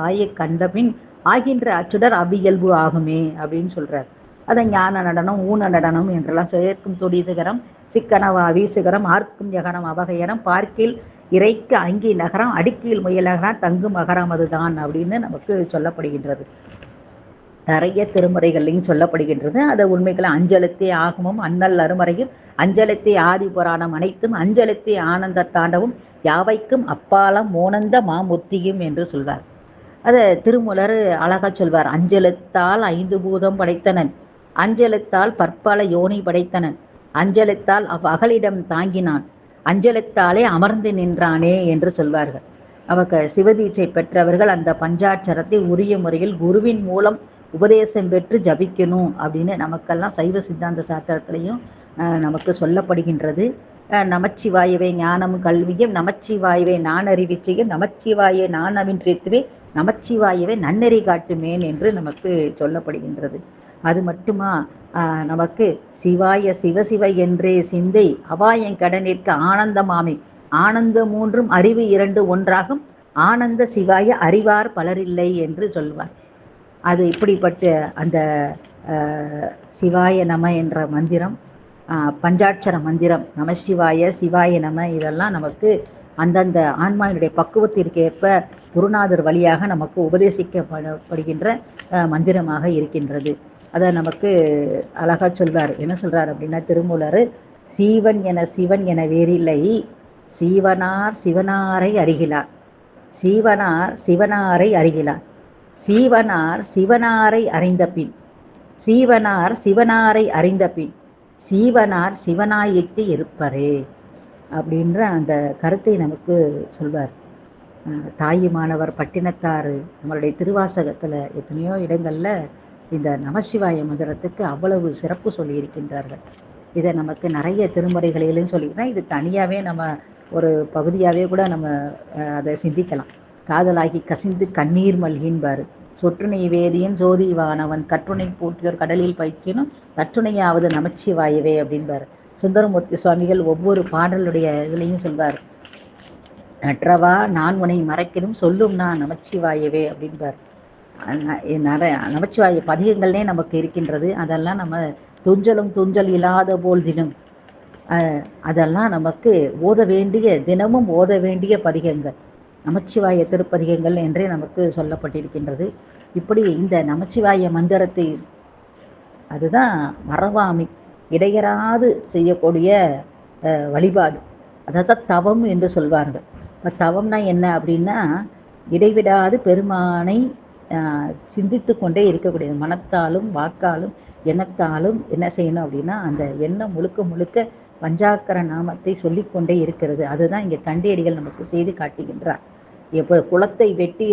ஆய கண்டபின் ஆகின்ற அச்சுடர் அவ்வியல்பு ஆகுமே அப்படின்னு சொல்றார். அதை ஞான நடனம் ஊன நடனம் என்றெல்லாம் சேர்க்கும் தொடிதுகரம் சிக்கனவா வீசுகரம் ஆர்க்கும் யகரம் அவகையரம் பார்க்கில் இறைக்கு அங்கி நகரம் அடுக்கில் முயலகரம் தங்கு மகரம் அதுதான் அப்படின்னு நமக்கு சொல்லப்படுகின்றது. நிறைய திருமுறைகள்லையும் சொல்லப்படுகின்றது. அதை உண்மைகளை அஞ்சலத்தே ஆகமும் அண்ணல் அருமறையும் அஞ்சலத்தே ஆதி புராணம் அனைத்தும் அஞ்சலத்தே ஆனந்த தாண்டவும் யாவைக்கும் அப்பாலம் மோனந்த மாமுத்தியும் என்று சொல்வார். அதை திருமூலர் அழகா சொல்வார். அஞ்சலத்தால் 5 பூதம் படைத்தனன் அஞ்சலத்தால் பற்பல யோனி படைத்தனன் அஞ்சலத்தால் அகலிடம் தாங்கினான் அஞ்சலத்தாலே அமர்ந்து நின்றானே என்று சொல்வார்கள். அவங்க சிவதீட்சை பெற்றவர்கள் அந்த பஞ்சாட்சரத்தை உரிய முறையில் குருவின் மூலம் உபதேசம் பெற்று ஜபிக்கணும் அப்படின்னு நமக்கெல்லாம் சைவ சித்தாந்த சாஸ்திரத்திலையும் நமக்கு சொல்லப்படுகின்றது. நமச்சிவாயவை ஞானம் கல்வியும் நமச்சிவாயவை நான் அறிவிச்சையும் நமச்சிவாயை நான் அவின்றேத்துவே நமச்சிவாயவை நன்னெறி காட்டுமேன் என்று நமக்கு சொல்லப்படுகின்றது. அது மட்டுமா, நமக்கு சிவாய சிவசிவ என்றே சிந்தை அவாயன் கடனிற்கு ஆனந்தமாமை ஆனந்த 3 அறிவு 2 ஒன்றாகும் ஆனந்த சிவாய அறிவார் பலரில்லை என்று சொல்வார். அது இப்படிப்பட்ட அந்த சிவாய நம என்ற மந்திரம், பஞ்சாட்சர மந்திரம் நமசிவாய சிவாய நம, இதெல்லாம் நமக்கு அந்தந்த ஆன்மாவினுடைய பக்குவத்திற்கு ஏற்ப குருநாதர் வழியாக நமக்கு உபதேசிக்கப்படுகின்ற மந்திரமாக இருக்கின்றது. அதை நமக்கு அழகா சொல்வார். என்ன சொல்றார் அப்படின்னா திருமூலர், சீவன் என வேறில்லை சீவனார் சிவனாரை அறிகிறார் சீவனார் சிவனாரை அறிகிறார் சீவனார் சிவனாரை அறிந்த பின் சீவனார் சிவனாரை அறிந்த பின் சீவனார் சிவனாயிட்டு இருப்பரே அப்படின்ற அந்த கருத்தை நமக்கு சொல்வார். தாயுமானவர் பட்டினத்தார் நம்மளுடைய திருவாசகத்தில் எத்தனையோ இடங்களில் இந்த நமசிவாய மந்திரத்துக்கு அவ்வளவு சிறப்பு சொல்லியிருக்கின்றார்கள். இதை நமக்கு நிறைய திருமுறைகளிலும் சொல்லிக்கிறோம். இது தனியாகவே நம்ம ஒரு பகுதியாகவே கூட நம்ம அதை சிந்திக்கலாம். காதலாகி கசிந்து கண்ணீர் மல்கின்பார் சொற்றுணை வேதியன் ஜோதிவானவன் கற்றுணை போட்டியோர் கடலில் பயிற்சினும் கற்றுணையாவது நமச்சிவாயவே அப்படின்பார். சுந்தரமூர்த்தி சுவாமிகள் ஒவ்வொரு பாடலுடைய இதுலையும் சொல்வார். நற்றவா நான் உன்னை மறைக்கணும் சொல்லும் நான் நமச்சிவாயவே அப்படின்பார். நமச்சிவாய பதிகங்கள்னே நமக்கு இருக்கின்றது. அதெல்லாம் நம்ம துஞ்சல் இல்லாத போல் தினம் அதெல்லாம் நமக்கு ஓத வேண்டிய தினமும் ஓத வேண்டிய பதிகங்கள் நமச்சிவாய திருப்பதிகங்கள் என்றே நமக்கு சொல்லப்பட்டிருக்கின்றது. இப்படி இந்த நமச்சிவாய மந்திரத்தை அதுதான் மறவாமை இடையராது செய்யக்கூடிய வழிபாடு. அதான் தவம் என்று சொல்வார்கள். தவம்னா என்ன அப்படின்னா, இடைவிடாது பெருமானை சிந்தித்து கொண்டே இருக்கக்கூடியது. மனத்தாலும் வாக்காலும் எண்ணத்தாலும் என்ன செய்யணும் அப்படின்னா, அந்த எண்ணம் முழுக்க பஞ்சாக்கர நாமத்தை சொல்லிக்கொண்டே இருக்கிறது. அதுதான் இங்கே தண்டியடிகள் நமக்கு செய்து காட்டுகின்றார். எப்போ குளத்தை வெட்டி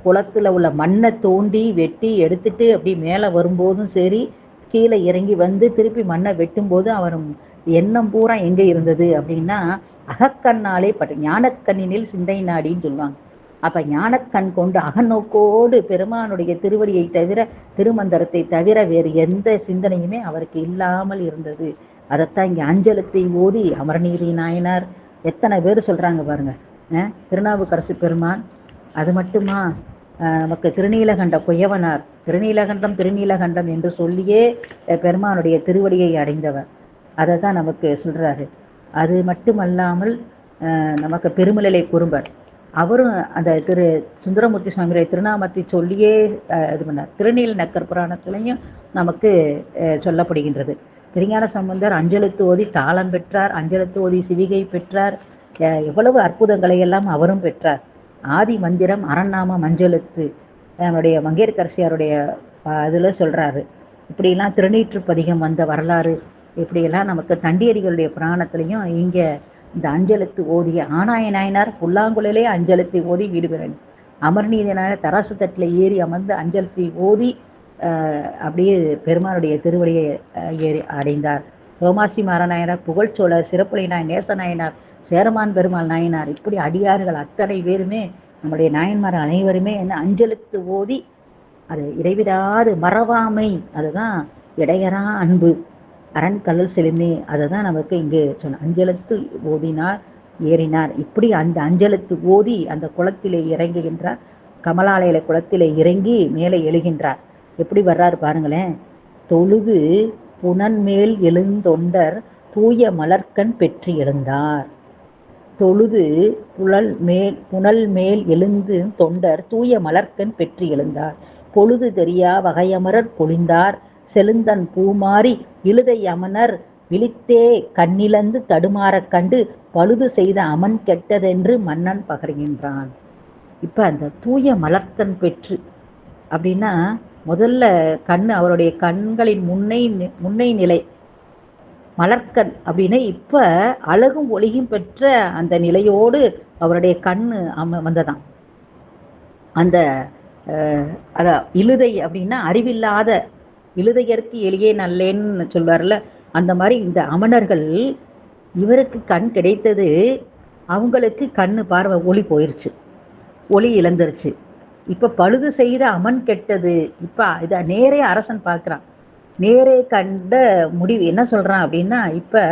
குளத்தில் உள்ள மண்ணை தோண்டி வெட்டி எடுத்துட்டு அப்படி மேலே வரும்போதும் சரி, கீழே இறங்கி வந்து திருப்பி மண்ணை வெட்டும் போது அவர் எண்ணம் பூரா எங்கே இருந்தது அப்படின்னா, அகக்கண்ணாலே ஞானக்கண்ணினில் சிந்தை நாடின்னு சொல்லுவாங்க. அப்போ ஞானக்கண் கொண்டு அகநோக்கோடு பெருமானுடைய திருவடியை தவிர திருமந்திரத்தை தவிர வேறு எந்த சிந்தனையுமே அவருக்கு இல்லாமல் இருந்தது. அதைத்தான் இங்கே அஞ்சலத்தை ஓதி அமரநீதி நாயனார் எத்தனை பேர் சொல்கிறாங்க பாருங்க. திருநாவுக்கரசு பெருமான், அது மட்டுமா நமக்கு திருநீலகண்ட குயவனார் திருநீலகண்டம் என்று சொல்லியே பெருமானுடைய திருவடியை அடைந்தவர். அதை தான் நமக்கு சொல்கிறாரு. அது மட்டுமல்லாமல் நமக்கு பெருமலை குறும்பர், அவரும் அந்த சுந்தரமூர்த்தி சுவாமியுடைய திருநாமத்தை சொல்லியே இது பண்ணார். திருநீல நக்கர் புராணத்திலையும் நமக்கு சொல்லப்படுகின்றது. திருஞான சம்பந்தர் அஞ்செழுத்து ஓதி தாளம் பெற்றார், அஞ்செழுத்து ஓதி சிவிகை பெற்றார், எவ்வளவு அற்புதங்களை எல்லாம் அவரும் பெற்றார். ஆதி மந்திரம் அரண்நாமம் அஞ்செழுத்து நம்முடைய மங்கையர்க்கரசியாருடைய இதில் சொல்கிறாரு. இப்படியெல்லாம் திருநீற்று பதிகம் வந்த வரலாறு இப்படியெல்லாம் நமக்கு தண்டியடிகளுடைய புராணத்திலையும் இங்கே இந்த அஞ்செழுத்து ஓதிய ஆனாய நாயனார் புல்லாங்குழலே அஞ்செழுத்தை ஓதி வீடு பெறணும். அமர்நீதி நாயனார் தராசு தட்டில் ஏறி அமர்ந்து அஞ்செழுத்தை ஓதி அப்படியே பெருமானுடைய திருவடியை ஏறி அடைந்தார். சோமாசி மாரநாயனார், புகழ்ச்சோழர், சிறப்புலை நாயன், நேசநாயனார், சேரமான் பெருமாள் நாயனார், இப்படி அடியார்கள் அத்தனை பேருமே நம்முடைய நாயன்மார் அனைவருமே என்ன அஞ்செழுத்து ஓதி அது இடைவிடாது மறவாமை, அதுதான் இடையறா அன்பு அரண்கல்லல் செலுமே, அதுதான் நமக்கு இங்கு சொன்ன. அஞ்செழுத்து ஓதினார் ஏறினார். இப்படி அந்த அஞ்செழுத்து ஓதி அந்த குளத்திலே இறங்குகின்றார். கமலாலய குளத்திலே இறங்கி மேலே எழுகின்றார். எப்படி வர்றாரு பாருங்களேன். தொழுது புனன்மேல் எழுந்தொண்டர் தூய மலர்கண் பெற்று எழுந்தார். தொழுது புனல் மேல் எழுந்து தொண்டர் தூய மலர்கண் பெற்று எழுந்தார். பொழுது தெரியா வகையமரர் பொழிந்தார். செழுந்தன் பூமாரி இழுதை அமனர் விழித்தே கண்ணிழந்து தடுமாறக் கண்டு பழுது செய்த அமன் கெட்டதென்று மன்னன் பகர்கின்றான். இப்ப அந்த தூய மலர்கண் பெற்று அப்படின்னா முதல்ல கண், அவருடைய கண்களின் முன்னை நிலை மலர்கண் அப்படின்னு இப்ப அழகும் ஒளியும் பெற்ற அந்த நிலையோடு அவருடைய கண்ணு வந்ததான். அந்த இழுதை அப்படின்னா அறிவில்லாத இழுதையற்கு எளியே நல்லேன்னு சொல்வார்ல, அந்த மாதிரி இந்த அமணர்கள் இவருக்கு கண் கிடைத்தது, அவங்களுக்கு கண்ணு பார்வை ஒளி போயிருச்சு, ஒளி இழந்துருச்சு. இப்ப பழுது செய்த அமன் கெட்டது. இப்ப இத நேரே அரசன் பார்க்கிறான். நேரே கண்ட முடிவு என்ன சொல்றான் அப்படின்னா, இப்ப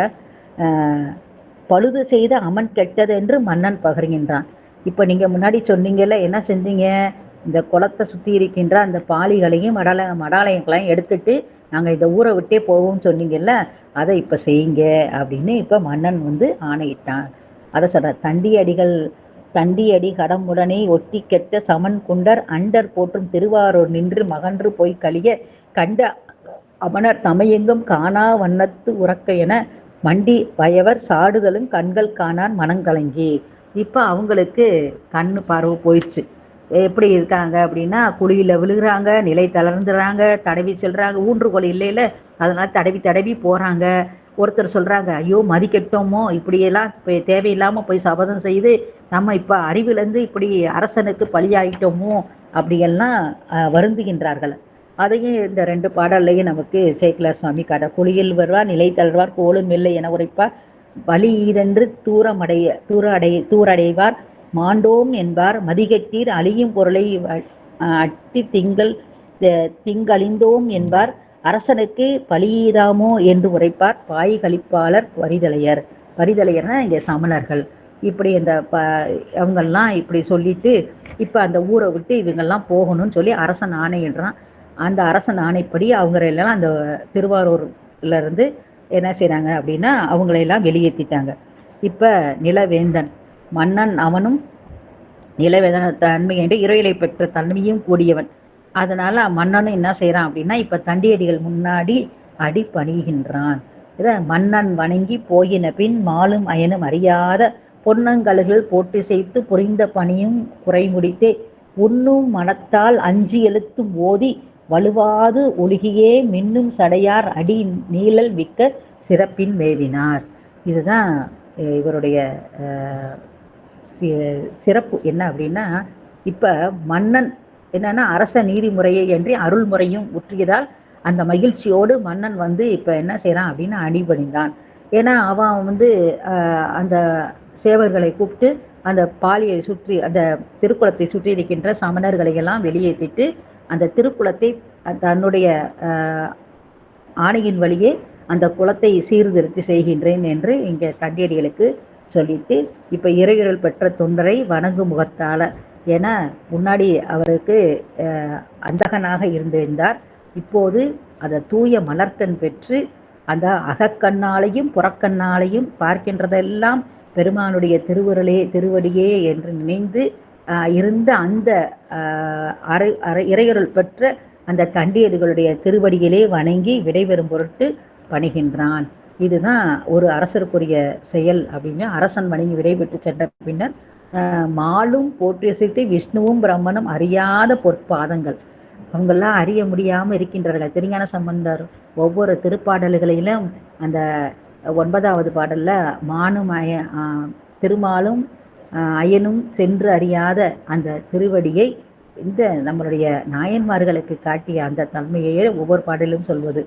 பழுது செய்த அமன் கெட்டது என்று மன்னன் பகர்கின்றான். இப்ப நீங்க முன்னாடி சொன்னீங்கல்ல, என்ன செஞ்சீங்க, இந்த குளத்தை சுத்தி இருக்கின்ற அந்த பாலிகளையும் மடாலயங்களையும் எடுத்துட்டு நாங்க இந்த ஊரை விட்டே போவோம்னு சொன்னீங்கல்ல, அதை இப்ப செய்யுங்க அப்படின்னு இப்ப மன்னன் ஆணையிட்டான். அதை சொல்ற. தண்டியடி கடமுடனே ஒட்டி கெட்ட சமன் குண்டர் அண்டர் போற்றும் திருவாரூர் நின்று மகன்று போய் கழிய கண்ட அமனர் தமையெங்கும் காணா வண்ணத்து உறக்க என மண்டி வயவர் சாடுதலும் கண்கள் காணான் மனங்கலங்கி. இப்ப அவங்களுக்கு கண்ணு பார்வை போயிடுச்சு. எப்படி இருக்காங்க அப்படின்னா, குழியில விழுகிறாங்க, நிலை தளர்ந்துறாங்க, தடவி செல்றாங்க, ஊன்றுகோல் இல்லையில அதனால தடவி போறாங்க. ஒருத்தர் சொல்றாங்க, ஐயோ மதி கெட்டோமோ, இப்படியெல்லாம் தேவையில்லாம போய் சபதம் செய்து நம்ம இப்ப அறிவிலிருந்து இப்படி அரசனுக்கு பலியாயிட்டோமோ அப்படியெல்லாம் வருந்துகின்றார்கள். அதையும் இந்த 2 பாடல்லையும் நமக்கு சேக்கிழார் சுவாமி காட்ட. குழியில் வருவார், நிலை தளர்வார், கோலும் இல்லை என உரைப்பார், வலி ஈதென்று தூரடைவார், மாண்டோம் என்பார், மதிகெட்டீர் அழியும் பொருளை அட்டி திங்களிந்தோம் என்பார், அரசனுக்கு பலியீதாமோ என்று உரைப்பார், பாய் கழிப்பாளர் வரிதலையர்னா இங்கே சமணர்கள். இப்படி இந்த அவங்கெல்லாம் இப்படி சொல்லிட்டு இப்போ அந்த ஊரை விட்டு இவங்கெல்லாம் போகணும்னு சொல்லி அரசன் ஆணையிடுறான். அந்த அரசன் ஆணைப்படி அவங்களெல்லாம் அந்த திருவாரூர்ல இருந்து என்ன செய்கிறாங்க அப்படின்னா அவங்களையெல்லாம் வெளியேற்றிட்டாங்க. இப்போ நிலவேந்தன் மன்னன், அவனும் நிலவேந்தன தன்மை என்று இறையிலை பெற்ற தன்மையும் கூடியவன். அதனால மன்னனும் என்ன செய்யறான் அப்படின்னா இப்ப தண்டியடிகள் முன்னாடி அடி பணிகின்றான். இத மன்னன் வணங்கி போயின பின் மாலும் அயனும் அறியாத பொன்னங்கழுகள் போட்டு செய்து புரிந்த பணியும் குறை முடித்தே உண்ணும் மனத்தால் அஞ்சி எழுத்தும் ஓதி வலுவாது ஒழுகியே மின்னும் சடையார் அடி நீழல் மிக்க சிறப்பின் மேவினார். இதுதான் இவருடைய சிறப்பு. என்ன அப்படின்னா இப்ப மன்னன் என்னன்னா அரச நீதிமுறையை என்று அருள்முறையும் உற்றியதால் அந்த மகிழ்ச்சியோடு மன்னன் இப்ப என்ன செய்யறான் அப்படின்னா அடிபணிந்தான். ஏன்னா அவன் அந்த சேவர்களை கூப்பிட்டு அந்த பாலியை சுற்றி அந்த திருக்குளத்தை சுற்றி இருக்கின்ற சமணர்களை எல்லாம் வெளியேற்றிட்டு அந்த திருக்குளத்தை தன்னுடைய ஆணையின் வழியே அந்த குளத்தை சீர்திருத்தி செய்கின்றேன் என்று இங்கே தண்டியடிகளுக்கு சொல்லிட்டு இப்ப இறையுறல் பெற்ற தொண்டரை வணங்கும் முகத்தால, என முன்னாடி அவருக்கு அந்தகனாக இருந்திருந்தார். இப்போது அதை தூய மலர்கண் பெற்று அந்த அகக்கண்ணாலையும் புறக்கண்ணாலையும் பார்க்கின்றதெல்லாம் பெருமானுடைய திருவடியே என்று நினைந்து இருந்த அந்த இறையுறல் பெற்ற அந்த தண்டியடிகளுடைய திருவடியிலே வணங்கி விடைபெறும் பொருட்டு பணிகின்றான். இதுதான் ஒரு அரசருக்குரிய செயல் அப்படின்னு. அரசன் வணங்கி விடைபெற்று சென்ற பின்னர் மாலும் போற்றியசைத்து விஷ்ணுவும் பிரம்மனும் அறியாத பொற்பாதங்கள், அவங்கெல்லாம் அறிய முடியாம இருக்கின்றார்கள். திருஞான சம்பந்தர் ஒவ்வொரு திருப்பாடல்களிலும் அந்த 9வது பாடல்ல மானும் திருமாலும் அயனும் சென்று அறியாத அந்த திருவடியை இந்த நம்மளுடைய நாயன்மார்களுக்கு காட்டிய அந்த தன்மையையே ஒவ்வொரு பாடலும் சொல்வது.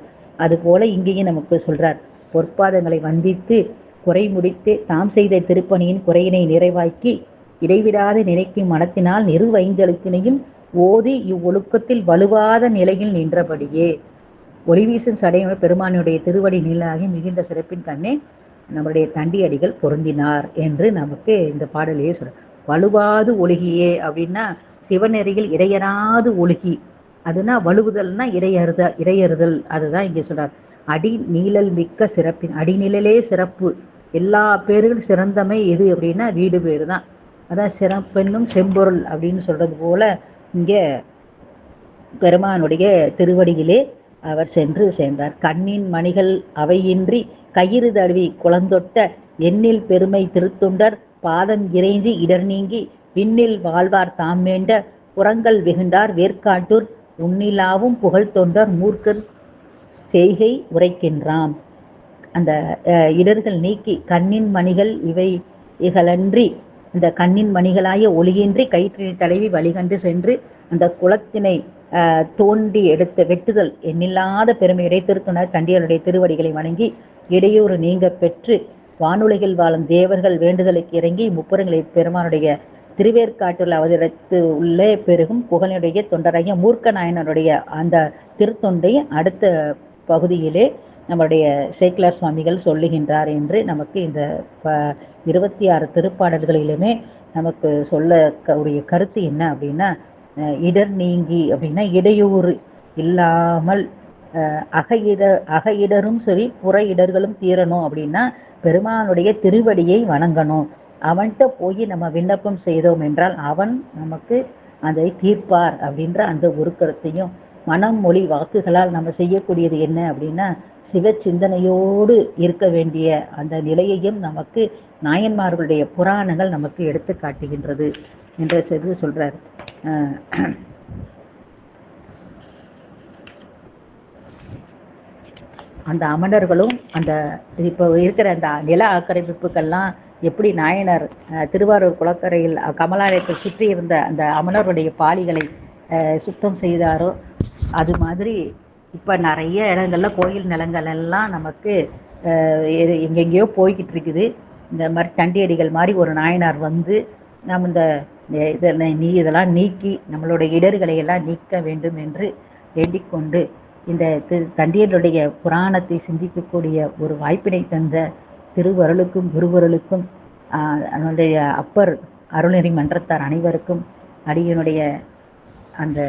அதுபோல இங்கேயும் நமக்கு சொல்றார், பொற்பாதங்களை வந்தித்து குறை முடித்து தாம் செய்த திருப்பணியின் குறையினை நிறைவாக்கி இடைவிடாது நினைக்கும் மனத்தினால் நிறுவைந்தெழுத்தினையும் ஓதி இவ்வொழுக்கத்தில் வலுவாத நிலையில் நின்றபடியே ஒளிவீசும் சடையுடைய பெருமானுடைய திருவடி நீளாகி மிகுந்த சிறப்பின் கண்ணே நம்முடைய தண்டியடிகள் பொருந்தினார் என்று நமக்கு இந்த பாடலையே சொல்ற. வலுவாது ஒழுகியே அப்படின்னா சிவநெறியில் இடையறாது ஒழுகி, அதுனா வலுவுதல்னா இடையறுதல். அதுதான் இங்கே சொல்றார். அடி நீழல் மிக்க சிறப்பின், அடிநிழலே சிறப்பு. எல்லா பேர்களும் சிறந்தமை எது அப்படின்னா வீடு பேரு தான். அதான் சிறப்பென்னும் செம்பொருள் அப்படின்னு சொல்றது போல இங்கே பெருமானுடைய திருவடியிலே அவர் சென்று சேர்ந்தார். கண்ணின் மணிகள் அவையின்றி கயிறு தழுவி குளந்தொட்ட எண்ணில் பெருமை திருத்தொண்டர் பாதம் இறைஞ்சி இடர் நீங்கி விண்ணில் வாழ்வார் தாம் வேண்ட புறங்கள் வெகுண்டார் வேர்க்காட்டூர் உன்னிலாவும் புகழ் தொண்டர் மூர்க்கர் செய்கை உரைக்கின்றாம். அந்த இடர்கள் நீக்கி கண்ணின் மணிகள் இவைகளன்றி இந்த கண்ணின் மணிகளாய ஒளியின்றி கயிற்றில் தடவி வழிகண்டு சென்று அந்த குளத்தினை தோண்டி எடுத்த வெட்டுதல் எண்ணில்லாத பெருமையுடைய திருத்துணர் தண்டியருடைய திருவடிகளை வணங்கி இடையூறு நீங்க பெற்று வானுலகில் வாழும் தேவர்கள் வேண்டுதலுக்கு இறங்கி முப்புறங்களை பெருமானுடைய திருவேற்காட்டில் அவதரித்து உள்ளே பெருகும் புகழுடைய தொண்டராகிய மூர்க்க நாயனருடைய அந்த திருத்தொண்டை அடுத்த பகுதியிலே நம்முடைய சேக்கிலார் சுவாமிகள் சொல்லுகின்றார் என்று நமக்கு இந்த 26 திருப்பாடல்களிலுமே நமக்கு சொல்லக்கூடிய கருத்து என்ன அப்படின்னா, இடர் நீங்கி அப்படின்னா இடையூறு இல்லாமல் அகையிடரும் சரி புற இடர்களும் தீரணும் அப்படின்னா பெருமானுடைய திருவடியை வணங்கணும். அவன்கிட்ட போய் நம்ம விண்ணப்பம் செய்தோம் என்றால் அவன் நமக்கு அதை தீர்ப்பார் அப்படின்ற அந்த ஒரு கருத்தையும், மனம் மொழி வாக்குகளால் நம்ம செய்யக்கூடியது என்ன அப்படின்னா சிவ சிந்தனையோடு இருக்க வேண்டிய அந்த நிலையையும் நமக்கு நாயன்மார்களுடைய புராணங்கள் நமக்கு எடுத்து காட்டுகின்றது என்ற செய்தி சொல்றார். அந்த அமணர்களும் அந்த இப்போ இருக்கிற அந்த நில ஆக்கிரமிப்புக்கெல்லாம் எப்படி நாயனர் திருவாரூர் குளக்கரையில் கமலாலயத்தை சுற்றி இருந்த அந்த அமணருடைய பாலிகளை சுத்தம் செய்தாரோ அது மாதிரி இப்போ நிறைய இடங்கள்ல கோயில் நிலங்கள் எல்லாம் நமக்கு எங்கெங்கேயோ போய்கிட்டு இருக்குது. இந்த மாதிரி தண்டியடிகள் மாதிரி ஒரு நாயனார் வந்து நாம் இந்த இதெல்லாம் நீக்கி நம்மளுடைய இடர்களை எல்லாம் நீக்க வேண்டும் என்று வேண்டிக்கொண்டு இந்த தண்டியருடைய புராணத்தை சிந்திக்கக்கூடிய ஒரு வாய்ப்பினை தந்த திருவருளுக்கும் குருவருளுக்கும் அதனுடைய அப்பர் அருள்நெறி மன்றத்தார் அனைவருக்கும் அடியனுடைய அந்த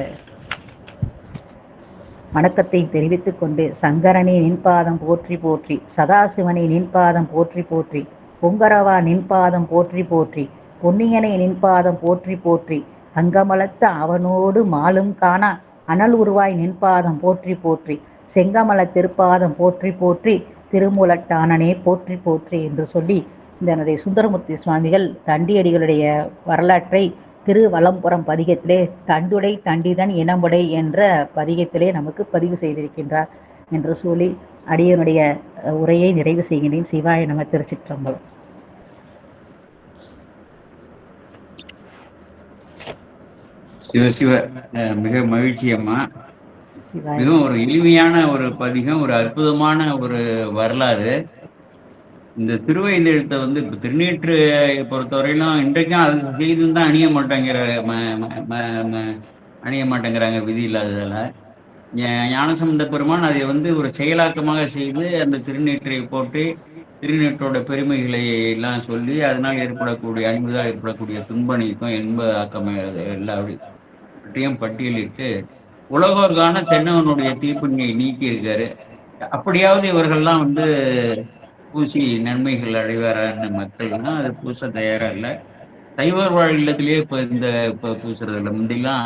வணக்கத்தை தெரிவித்துக் கொண்டு, சங்கரனை நின்பாதம் போற்றி போற்றி, சதாசிவனை நின்பாதம் போற்றி போற்றி, பொங்கரவா நின்பாதம் போற்றி போற்றி, பொன்னியனை நின்பாதம் போற்றி போற்றி, அங்கமலத்த அவனோடு மாலும் காணா அனல் உருவாய் நின்பாதம் போற்றி போற்றி, செங்கமல திருப்பாதம் போற்றி போற்றி, திருமூலட்டானனே போற்றி போற்றி என்று சொல்லி இந்த சுந்தரமூர்த்தி சுவாமிகள் தண்டியடிகளுடைய வரலாற்றை திருவலம்புரம் பதிகத்திலே தண்டுடை தண்டிதன் இனமுடை என்ற பதிகத்திலே நமக்கு பதிவு செய்திருக்கின்றார் என்று சொல்லி அடியனுடைய உரையை நிறைவு செய்கின்றேன். சிவாய நம. திருச்சிற்றம்பலம். சிவ மிக மகிழ்ச்சி அம்மா. மிகவும் ஒரு எளிமையான ஒரு பதிகம், ஒரு அற்புதமான ஒரு வரலாறு. இந்த திருவைந்தெழுத்தை வந்து இப்போ திருநீற்று பொறுத்தவரையிலும் இன்றைக்கும் அது செய்துன்னு தான் அணிய மாட்டேங்கிறாங்க விதி இல்லாததால். ஞானசம்பந்த பெருமான் அதை வந்து ஒரு செயலாக்கமாக செய்து அந்த திருநீற்றை போட்டு திருநீற்றோட பெருமைகளை எல்லாம் சொல்லி அதனால் ஏற்படக்கூடிய அணிவதால் ஏற்படக்கூடிய துன்பணிக்கும் என்ப ஆக்கம் எல்லாவற்றையும் பட்டியலிட்டு உலகோர்கான தென்னவனுடைய தீர்ப்பினை நீக்கி இருக்காரு. அப்படியாவது இவர்கள்லாம் வந்து பூசி நன்மைகள் அடைவாரான்னு மக்கள்னா அது பூச தயாரா இல்லை. சைவர் வாழ் இல்லத்திலேயே இப்போ பூசுறது இல்லை. முந்திலாம்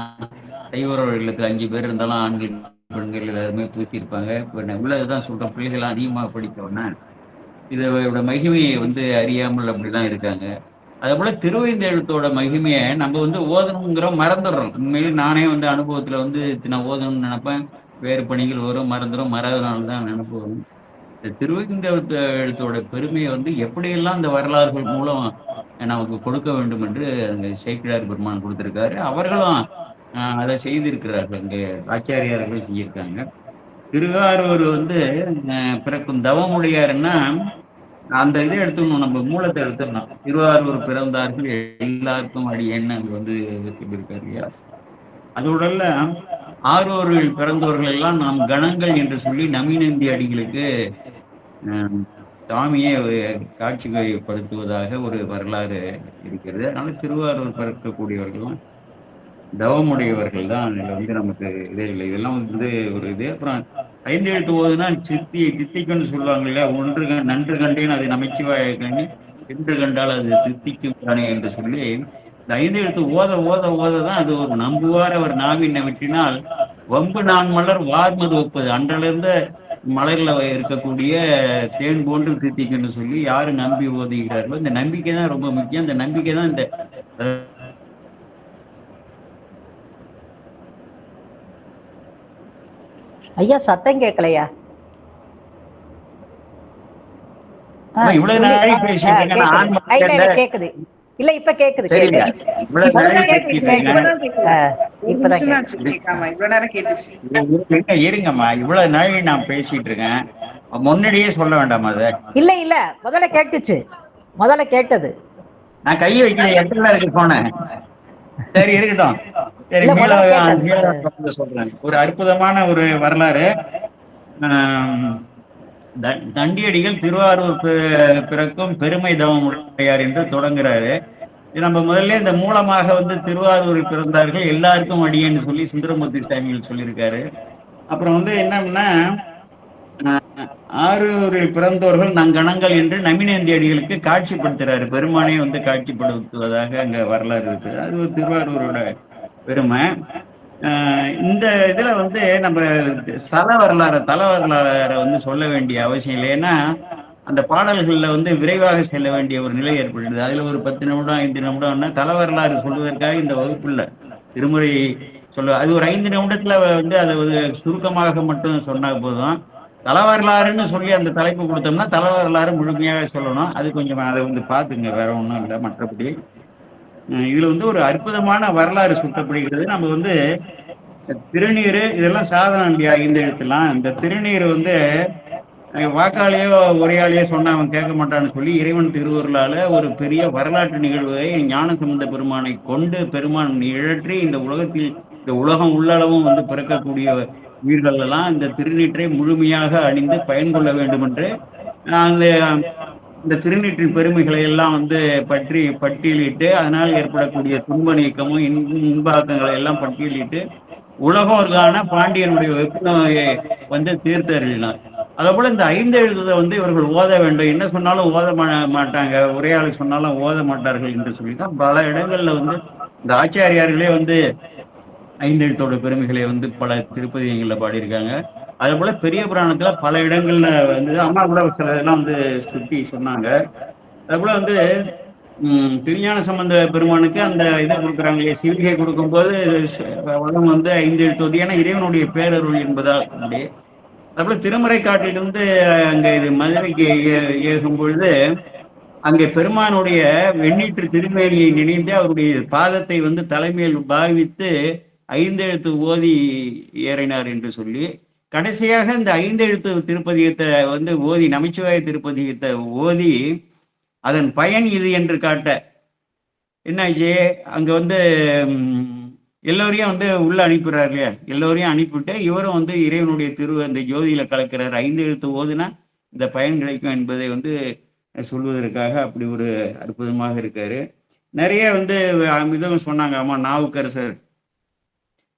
சைவர் வாழ் இல்லத்துல 5 பேர் இருந்தாலும் ஆண்கள் பெண்கள் எல்லாருமே பூசியிருப்பாங்க. இப்போ நான் உள்ளதான் சொல்றேன், பிள்ளைகள் அதிகமாக படித்தோன்னா இதோட மகிமையை வந்து அறியாமல் அப்படிதான் இருக்காங்க. அதேபோல திருவைந்தெழுத்தோட மகிமைய நம்ம வந்து ஓதணுங்கிறோம், மறந்துடுறோம். உண்மையிலே நானே வந்து அனுபவத்துல வந்து நான் ஓதணும்னு நினைப்பேன். வேறு பணிகள் வரும், மறந்துரும். மறாத தான் நினைப்பு வரும். இந்த திருவைந்தெழுத்து எழுத்தோட பெருமையை வந்து எப்படியெல்லாம் இந்த வரலாறுகள் மூலம் நமக்கு கொடுக்க வேண்டும் என்று அங்க சேக்கிழார் பெருமான் கொடுத்திருக்காரு. அவர்களும் அதை செய்திருக்கிறார்கள். அங்கே ஆச்சாரியார்கள் செஞ்சிருக்காங்க. திருவாரூர் வந்து பிறக்கும் தவமுடையாருன்னா அந்த இதை எடுத்துக்கணும், நம்ம மூலத்தை எடுத்துடணும். திருவாரூர் பிறந்தார்கள் எல்லாருக்கும் அடியேன்னு அங்க வந்து சொல்லியிருக்காரு இல்லையா? அதோடல ஆரூரில் பிறந்தவர்கள் எல்லாம் நாம் கணங்கள் என்று சொல்லி நவீனந்தி அடிகளுக்கு சாமியை காட்சிப்படுத்துவதாக ஒரு வரலாறு இருக்கிறது. அதனால திருவாரூர் பிறக்கக்கூடியவர்களும் தவமுடையவர்கள் தான் அதில் வந்து நமக்கு இதே இல்லை. இதெல்லாம் வந்து ஒரு இது. அப்புறம் ஐந்து எழுத்து ஓதுனா தித்திக்குன்னு சொல்லுவாங்க இல்லையா? ஒன்று நன்று கண்டேன் அதை நமச்சிவாய கண்ணி என்று கண்டால் அது தித்திக்கும் தானே என்று சொல்லி இந்த ஐந்து எழுத்து ஓத ஓத ஓததான் அது ஒரு நம்புவார் அவர் நாவின் வெட்டினால் வம்பு நான் மலர் வார்மது ஒப்பது அன்றிலிருந்த மலர்ல இருக்கக்கூடிய தேன் போன்று தித்திக்குன்னு சொல்லி யாரு நம்பி ஓதுகிறார்களோ இந்த நம்பிக்கை தான் ரொம்ப முக்கியம். இந்த நம்பிக்கை தான் இந்த ஐயா சத்தம் கேட்கலையா? இவ்வளவு நாளை பேசிட்டு கேக்குது. இல்ல இப்ப கேக்குது. இருங்கம்மா, இவ்வளவு நாள் நான் பேசிட்டு இருக்கேன், முன்னாடியே சொல்ல வேண்டாமா? அத இல்ல இல்ல முதல்ல கேட்டுச்சு, முதல்ல கேட்டது. நான் கையை வைக்கிற இடத்துல இருக்கு போனேன். சரி இருக்கட்டும். சரி, சொல்றேன். ஒரு அற்புதமான ஒரு வரலாறு. தண்டியடிகள் திருவாரூர் பிறக்கும் பெருமை தவமுடையார் என்று தொடங்குறாரு. நம்ம முதல்ல இந்த மூலமாக வந்து திருவாரூரில் பிறந்தார்கள் எல்லாருக்கும் அடியேன்னு சொல்லி சுந்தரமூர்த்தி சாமிகள் சொல்லியிருக்காரு. அப்புறம் வந்து என்னன்னா ஆரூரில் பிறந்தவர்கள் நங்கணங்கள் என்று நவீனந்தி அடிகளுக்கு காட்சிப்படுத்துறாரு. பெருமானே வந்து காட்சிப்படுத்துவதாக அங்க வரலாறு இருக்கு. அது ஒரு திருவாரூரோட பெருமை. இந்த இதுல வந்து நம்ம தல வரலாறை வந்து சொல்ல வேண்டிய அவசியம் இல்லை. ஏன்னா அந்த பாடல்கள்ல வந்து விரைவாக செல்ல வேண்டிய ஒரு நிலை ஏற்படுது. அதுல ஒரு 10 நிமிடம் 5 நிமிடம்னா தல வரலாறு சொல்வதற்காக இந்த வகுப்புல திருமுறை சொல்ல அது ஒரு 5 நிமிடத்துல வந்து அதை ஒரு சுருக்கமாக மட்டும் சொன்னா போதும். தல வரலாறுன்னு சொல்லி அந்த தலைப்பு கொடுத்தோம்னா தல வரலாறு முழுமையாக சொல்லணும். அது கொஞ்சம் அதை வந்து பார்த்துங்க, வேற ஒன்றும் இல்லை. மற்றபடி இதுல வந்து ஒரு அற்புதமான வரலாறு சுட்டப்படுகிறது. நம்ம வந்து திருநீர் இதெல்லாம் சாதனம் இல்லையா? இந்த எழுத்துலாம் இந்த திருநீர் வந்து வாக்காலேயோ உரையாலேயோ சொன்னா அவன் கேட்க மாட்டான்னு சொல்லி இறைவன் திருவருளால ஒரு பெரிய வரலாற்று நிகழ்வை ஞானசம்பந்த பெருமானை கொண்டு பெருமான் இழற்றி இந்த உலகத்தில் இந்த உலகம் உள்ளளவும் வந்து பிறக்கக்கூடிய உயிர்கள் எல்லாம் இந்த திருநீற்றை முழுமையாக அணிந்து பயன்கொள்ள வேண்டும் என்று அந்த இந்த திருநீற்றின் பெருமைகளை எல்லாம் வந்து பட்டியலிட்டு அதனால் ஏற்படக்கூடிய துன்ப நீக்கமும் இன்பாக்கங்களை எல்லாம் பட்டியலிட்டு உலகோர்கான பாண்டியனுடைய வெப்பநோயை வந்து தீர்த்தறினார். அதே போல இந்த 5 எழுத்தை வந்து இவர்கள் ஓத வேண்டும், என்ன சொன்னாலும் ஓத மாட்டாங்க, உரையாடை சொன்னாலும் ஓத மாட்டார்கள் என்று சொல்லிதான் பல இடங்கள்ல வந்து இந்த ஆச்சாரியார்களே வந்து 5 எழுத்தோட பெருமைகளை வந்து பல திருப்பதிகங்கள்ல பாடியிருக்காங்க. அதே போல பெரிய புராணத்துல பல இடங்கள்ல வந்து அம்மா கூட சில இதெல்லாம் வந்து சுட்டி சொன்னாங்க. அதே போல வந்து திருஞான சம்பந்த பெருமானுக்கு அந்த இதை கொடுக்குறாங்க, சிவிகை கொடுக்கும்போது வளம் வந்து 5 எழுத்து, ஏன்னா இறைவனுடைய பேரருள் என்பதால். அப்படியே அதுபோல திருமறை காட்டிலிருந்து அங்க இது மதுரைக்கு ஏகும் பொழுது அங்கே பெருமானுடைய வெண்ணீற்று திருமேனியை நினைந்து அவருடைய பாதத்தை வந்து தலைமையில் பாவித்து 5 எழுத்து ஓதி ஏறினார் என்று சொல்லி கடைசியாக இந்த 5 எழுத்து திருப்பதிகத்தை வந்து ஓதி நமச்சிவாய திருப்பதிகத்தை ஓதி அதன் பயன் இது என்று காட்ட என்னாச்சு, அங்க வந்து எல்லோரையும் வந்து உள்ள அனுப்பிடுறாரு இல்லையா? எல்லோரையும் அனுப்பிவிட்டு இவரும் வந்து இறைவனுடைய அந்த ஜோதியில கலக்கிறார். 5 எழுத்து ஓதுனா இந்த பயன் கிடைக்கும் என்பதை வந்து சொல்வதற்காக அப்படி ஒரு அற்புதமாக இருக்காரு. நிறைய வந்து இதுவும் சொன்னாங்க. ஆமா, நாவுக்கரசர்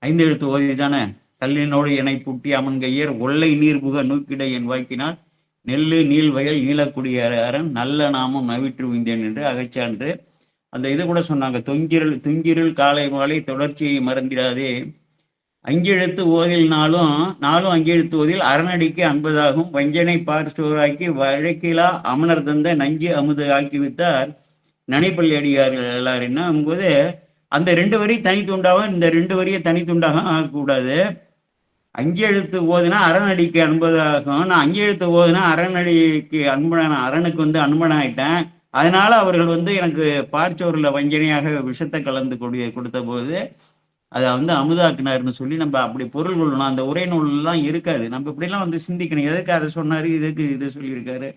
5 எழுத்து ஓதி தானே கல்லினோடு என்னை புட்டி அமன்கையர் ஒல்லை நீர் புக நூக்கிடை என் வாக்கினால் நெல்லு நீள் வயல் நீலக்குடிய அரண் நல்ல நாமம் நவிற்று உய்ந்தேன் என்று அகச்சான்று அந்த இது கூட சொன்னாங்க. துங்கிருள் காலை மாலை தொடர்ச்சியை மறந்திடாதே அஞ்செழுத்து ஓதில் நாளும் நாளும் அஞ்செழுத்து ஓதில் அரணடிக்கு அன்பதாகும் வஞ்சனை பார்ச்சோராக்கி வழக்கிலா அமனர் தந்த நஞ்சு அமுது ஆக்கிவிட்டார் நனைப்பள்ளி அடியார்கள் எல்லாருன்னும் போது அந்த 2 வரி தனித்துண்டாகும், இந்த 2 வரியை தனித்துண்டாக ஆகக்கூடாது. அஞ்செழுத்து ஓதுனா அரணடிக்கு அன்பதாகும். நான் அஞ்செழுத்து ஓதுனா அரணடிக்கு அன்பன, அரணுக்கு வந்து அன்பனாயிட்டேன். அதனால அவர்கள் வந்து எனக்கு பார்ச்சோரில் வஞ்சனையாக விஷத்தை கலந்து கொடுத்த போது அதை வந்து அமுதாக்குனாருன்னு சொல்லி நம்ம அப்படி பொருள் கொள்ளணும். அந்த உரை நூல்லாம் இருக்காது. நம்ம இப்படிலாம் வந்து சிந்திக்கணும். எதுக்கு அதை சொன்னாரு, இதுக்கு இது சொல்லியிருக்காரு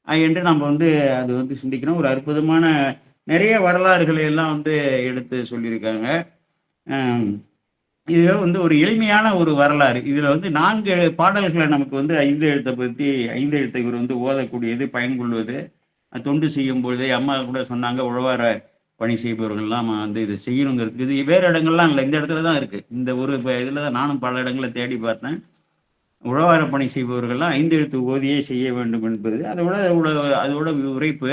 என்று நம்ம வந்து அது வந்து சிந்திக்கணும். ஒரு அற்புதமான நிறைய வரலாறுகளை எல்லாம் வந்து எடுத்து சொல்லியிருக்காங்க. இது வந்து ஒரு எளிமையான ஒரு வரலாறு. இதுல வந்து 4 பாடல்களை நமக்கு வந்து 5 எழுத்தை பற்றி 5 எழுத்தை இவர் வந்து ஓதக்கூடியது, பயன்கொள்வது, தொண்டு செய்யும் பொழுதே அம்மா கூட சொன்னாங்க, உழவார பணி செய்பவர்கள்லாம் வந்து இதை செய்யணுங்கிறது. இது வேறு இடங்கள்லாம் இல்லை, இந்த இடத்துல தான் இருக்கு. இந்த ஒரு இதில் தான் நானும் பல இடங்களை தேடி பார்த்தேன். உழவார பணி செய்பவர்கள்லாம் 5 எழுத்து ஓதியே செய்ய வேண்டும் என்பது அதோட உரைப்பு.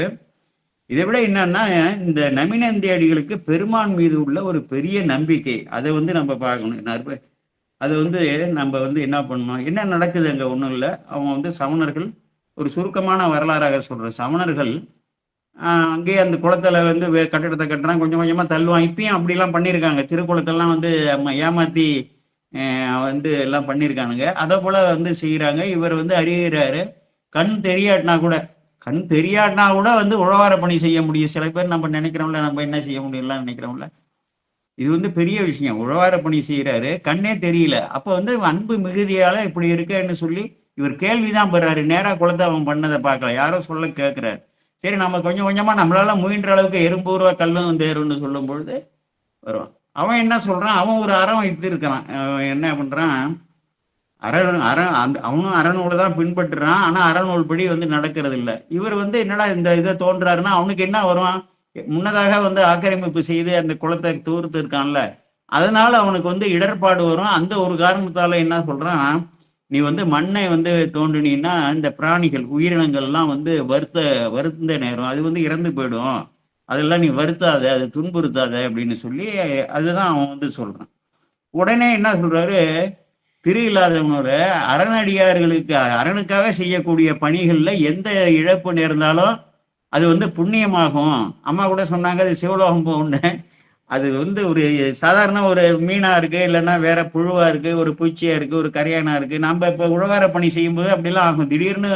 இதை விட என்னன்னா, இந்த நமினந்தியடிகளுக்கு பெருமான் மீது உள்ள ஒரு பெரிய நம்பிக்கை, அதை வந்து நம்ம பார்க்கணும். அதை வந்து நம்ம வந்து என்ன பண்ணணும், என்ன நடக்குது அங்கே ஒன்றும் இல்லை. அவங்க வந்து சமணர்கள், ஒரு சுருக்கமான வரலாறாக சொல்ற சமணர்கள் அங்கேயே அந்த குளத்துல வந்து கட்டிடத்தை கட்டுறாங்க, கொஞ்சம் கொஞ்சமா தள்ளுவான். இப்பயும் அப்படிலாம் பண்ணியிருக்காங்க. திருக்குளத்தெல்லாம் வந்து ஏமாத்தி வந்து எல்லாம் பண்ணியிருக்கானுங்க. அதை போல வந்து செய்யறாங்க. இவர் வந்து அறிகிறாரு. கண் தெரியாட்டினா கூட வந்து உழவார பணி செய்ய முடியும். சில பேர் நம்ம நினைக்கிறோம்ல, நம்ம என்ன செய்ய முடியலாம் நினைக்கிறோம்ல. இது வந்து பெரிய விஷயம். உழவார பணி செய்யறாரு, கண்ணே தெரியல. அப்ப வந்து அன்பு மிகுதியால இப்படி இருக்கேன்னு சொல்லி இவர் கேள்விதான் பெறாரு. நேரா குளத்தை அவன் பண்ணதை பார்க்கல, யாரோ சொல்ல கேட்கிறாரு. சரி, நம்ம கொஞ்சம் கொஞ்சமா நம்மளால முயன்ற அளவுக்கு எறும்பூர்வா கல்லும் தேருன்னு சொல்லும் பொழுது வரும். அவன் என்ன சொல்றான், அவன் ஒரு அறம் வைத்து இருக்கிறான். என்ன பண்றான், அவனும் அறநூலை தான் பின்பற்றுறான். ஆனா அறநூல் படி வந்து நடக்கிறது இல்லை. இவர் வந்து என்னடா இந்த இதை தோன்றாருன்னா, அவனுக்கு என்ன வரும், முன்னதாக வந்து ஆக்கிரமிப்பு செய்து அந்த குளத்தை தூர்த்து இருக்கான்ல, அதனால அவனுக்கு வந்து இடர்பாடு வரும். அந்த ஒரு காரணத்தால என்ன சொல்றான், நீ வந்து மண்ணை வந்து தோண்டினா இந்த பிராணிகள் உயிரினங்கள்லாம் வந்து வருத்த நேரம், அது வந்து இறந்து போயிடும், அதெல்லாம் நீ வருத்தாத, அது துன்புறுத்தாத அப்படின்னு சொல்லி அதுதான் அவன் வந்து சொல்றான். உடனே என்ன சொல்றாரு, திரு இல்லாதவனோட அறநடிகார்களுக்கு அரணுக்காக செய்யக்கூடிய பணிகள்ல எந்த இழப்பு நேர்ந்தாலும் அது வந்து புண்ணியமாகும். அம்மா கூட சொன்னாங்க, அது சிவலோகம் போகும்னு. அது வந்து ஒரு சாதாரண ஒரு மீனா இருக்கு, இல்லைன்னா வேற புழுவா இருக்கு, ஒரு பூச்சியா இருக்கு, ஒரு கரையானா இருக்கு. நம்ம இப்ப உழவார பணி செய்யும்போது அப்படிலாம் ஆகும். திடீர்னு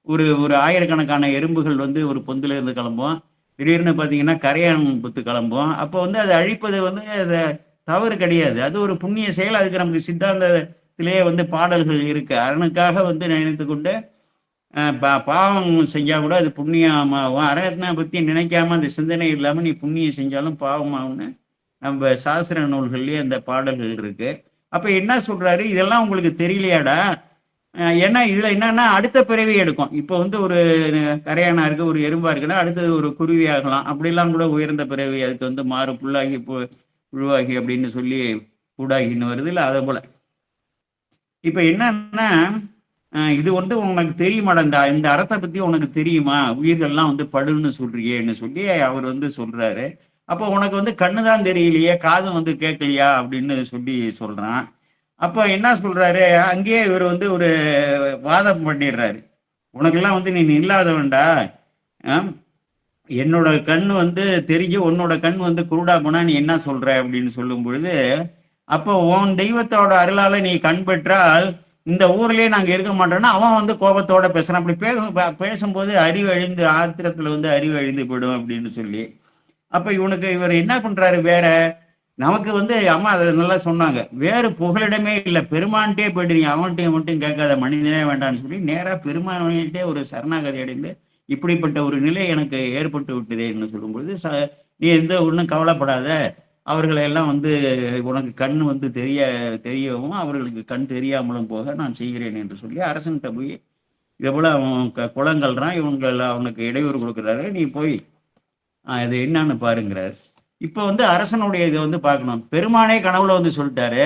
ஒரு ஒரு ஆயிரக்கணக்கான எறும்புகள் வந்து ஒரு பொந்துல இருந்து கிளம்பும். திடீர்னு பாத்தீங்கன்னா கரையான் புத்து கிளம்பும். அப்போ வந்து அதை அழிப்பது வந்து அது தவறு கிடையாது, அது ஒரு புண்ணிய செயல். அதுக்கு நமக்கு சித்தாந்தத்திலேயே வந்து பாடல்கள் இருக்கு. அரணுக்காக வந்து நினைத்து கொண்டு பாவம் செஞ்சா கூட அது புண்ணியமாகும். அரணத்தை பத்தி நினைக்காம அந்த சிந்தனை இல்லாம நீ புண்ணியம் செஞ்சாலும் பாவமாகும்னு நம்ம சாஸ்திர நூல்கள்லயே அந்த பாடல்கள் இருக்கு. அப்ப என்ன சொல்றாரு, இதெல்லாம் உங்களுக்கு தெரியலையாடா, ஏன்னா இதுல என்னன்னா அடுத்த பிறவி எடுக்கும். இப்போ வந்து ஒரு கரையானா இருக்கு, ஒரு எறும்பா இருக்குன்னா அடுத்தது ஒரு குருவி ஆகலாம். அப்படிலாம் கூட உயர்ந்த பிறவி, அதுக்கு வந்து மாறு புல்லாகி புழுவாகி அப்படின்னு சொல்லி கூடாகின்னு வருது இல்லை, அதை போல. இப்ப என்னன்னா, இது வந்து உனக்கு தெரியுமாடா, இந்த அறத்தை பத்தி உனக்கு தெரியுமா, உயிர்கள்லாம் வந்து படுன்னு சொல்றியேன்னு சொல்லி அவர் வந்து சொல்றாரு. அப்போ உனக்கு வந்து கண்ணுதான் தெரியலையே, காதும் வந்து கேட்கலையா அப்படின்னு சொல்லி சொல்றான். அப்ப என்ன சொல்றாரு, அங்கேயே இவர் வந்து ஒரு வாதம் பண்ணிடுறாரு. உனக்கெல்லாம் வந்து நீ இல்லாதவன்டா, என்னோட கண் வந்து தெரிஞ்சு உன்னோட கண் வந்து குருடா போனா நீ என்ன சொல்ற அப்படின்னு சொல்லும் பொழுது, அப்போ உன் தெய்வத்தோட அருளால நீ கண் பெற்றால் இந்த ஊர்லயே நாங்க இருக்க மாட்டோம்னா அவன் வந்து கோபத்தோட பேசுறான். அப்படி பேசும்போது அறிவு அழிந்து, ஆத்திரத்துல வந்து அறிவு அழிந்து போயிடும் அப்படின்னு சொல்லி. அப்ப இவர் என்ன பண்றாரு, வேற நமக்கு வந்து அம்மா அதை நல்லா சொன்னாங்க, வேறு புகலிடமே இல்லை, பெருமான்ட்டே போயிடுறீங்க, அவன்கிட்டையும் மட்டும் கேட்காத, மனிதனே வேண்டான்னு சொல்லி நேரா பெருமான்கிட்டே ஒரு சரணாகதி அடைந்து இப்படிப்பட்ட ஒரு நிலை எனக்கு ஏற்பட்டு விட்டதேன்னு சொல்லும்பொழுது, நீ எந்த ஒன்றும் கவலைப்படாத, அவர்களை எல்லாம் வந்து உனக்கு கண் வந்து தெரியவும் அவர்களுக்கு கண் தெரியாமலும் போக நான் செய்கிறேன் என்று சொல்லி அரசன்கிட்ட போய் இதே போல அவன் குளங்கள்றான், அவனுக்கு இடையூறு கொடுக்குறாரு, நீ போய் இது என்னன்னு பாருங்கிறாரு. இப்ப வந்து அரசனுடைய இதை வந்து பார்க்கணும். பெருமானே கனவுல வந்து சொல்லிட்டாரு,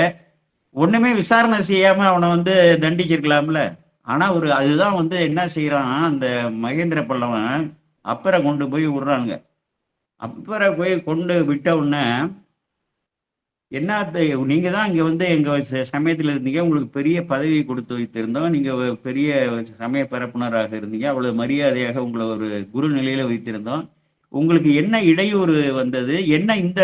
ஒண்ணுமே விசாரணை செய்யாம அவனை வந்து தண்டிச்சிருக்கலாம்ல. ஆனா அதுதான் வந்து என்ன செய்யறான், அந்த மகேந்திர பல்லவன் அப்பரை கொண்டு போய் விடுறானுங்க. அப்பரை போய் கொண்டு விட்ட உடனே என்ன நீங்க தான் இங்க வந்து எங்க சமயத்துல இருந்தீங்க. உங்களுக்கு பெரிய பதவி கொடுத்து வைத்திருந்தோம். நீங்க பெரிய சமய பரப்புனராக இருந்தீங்க. அவ்வளவு மரியாதையாக உங்கள ஒரு குரு நிலையில வைத்திருந்தோம். உங்களுக்கு என்ன இடையூறு வந்தது? என்ன இந்த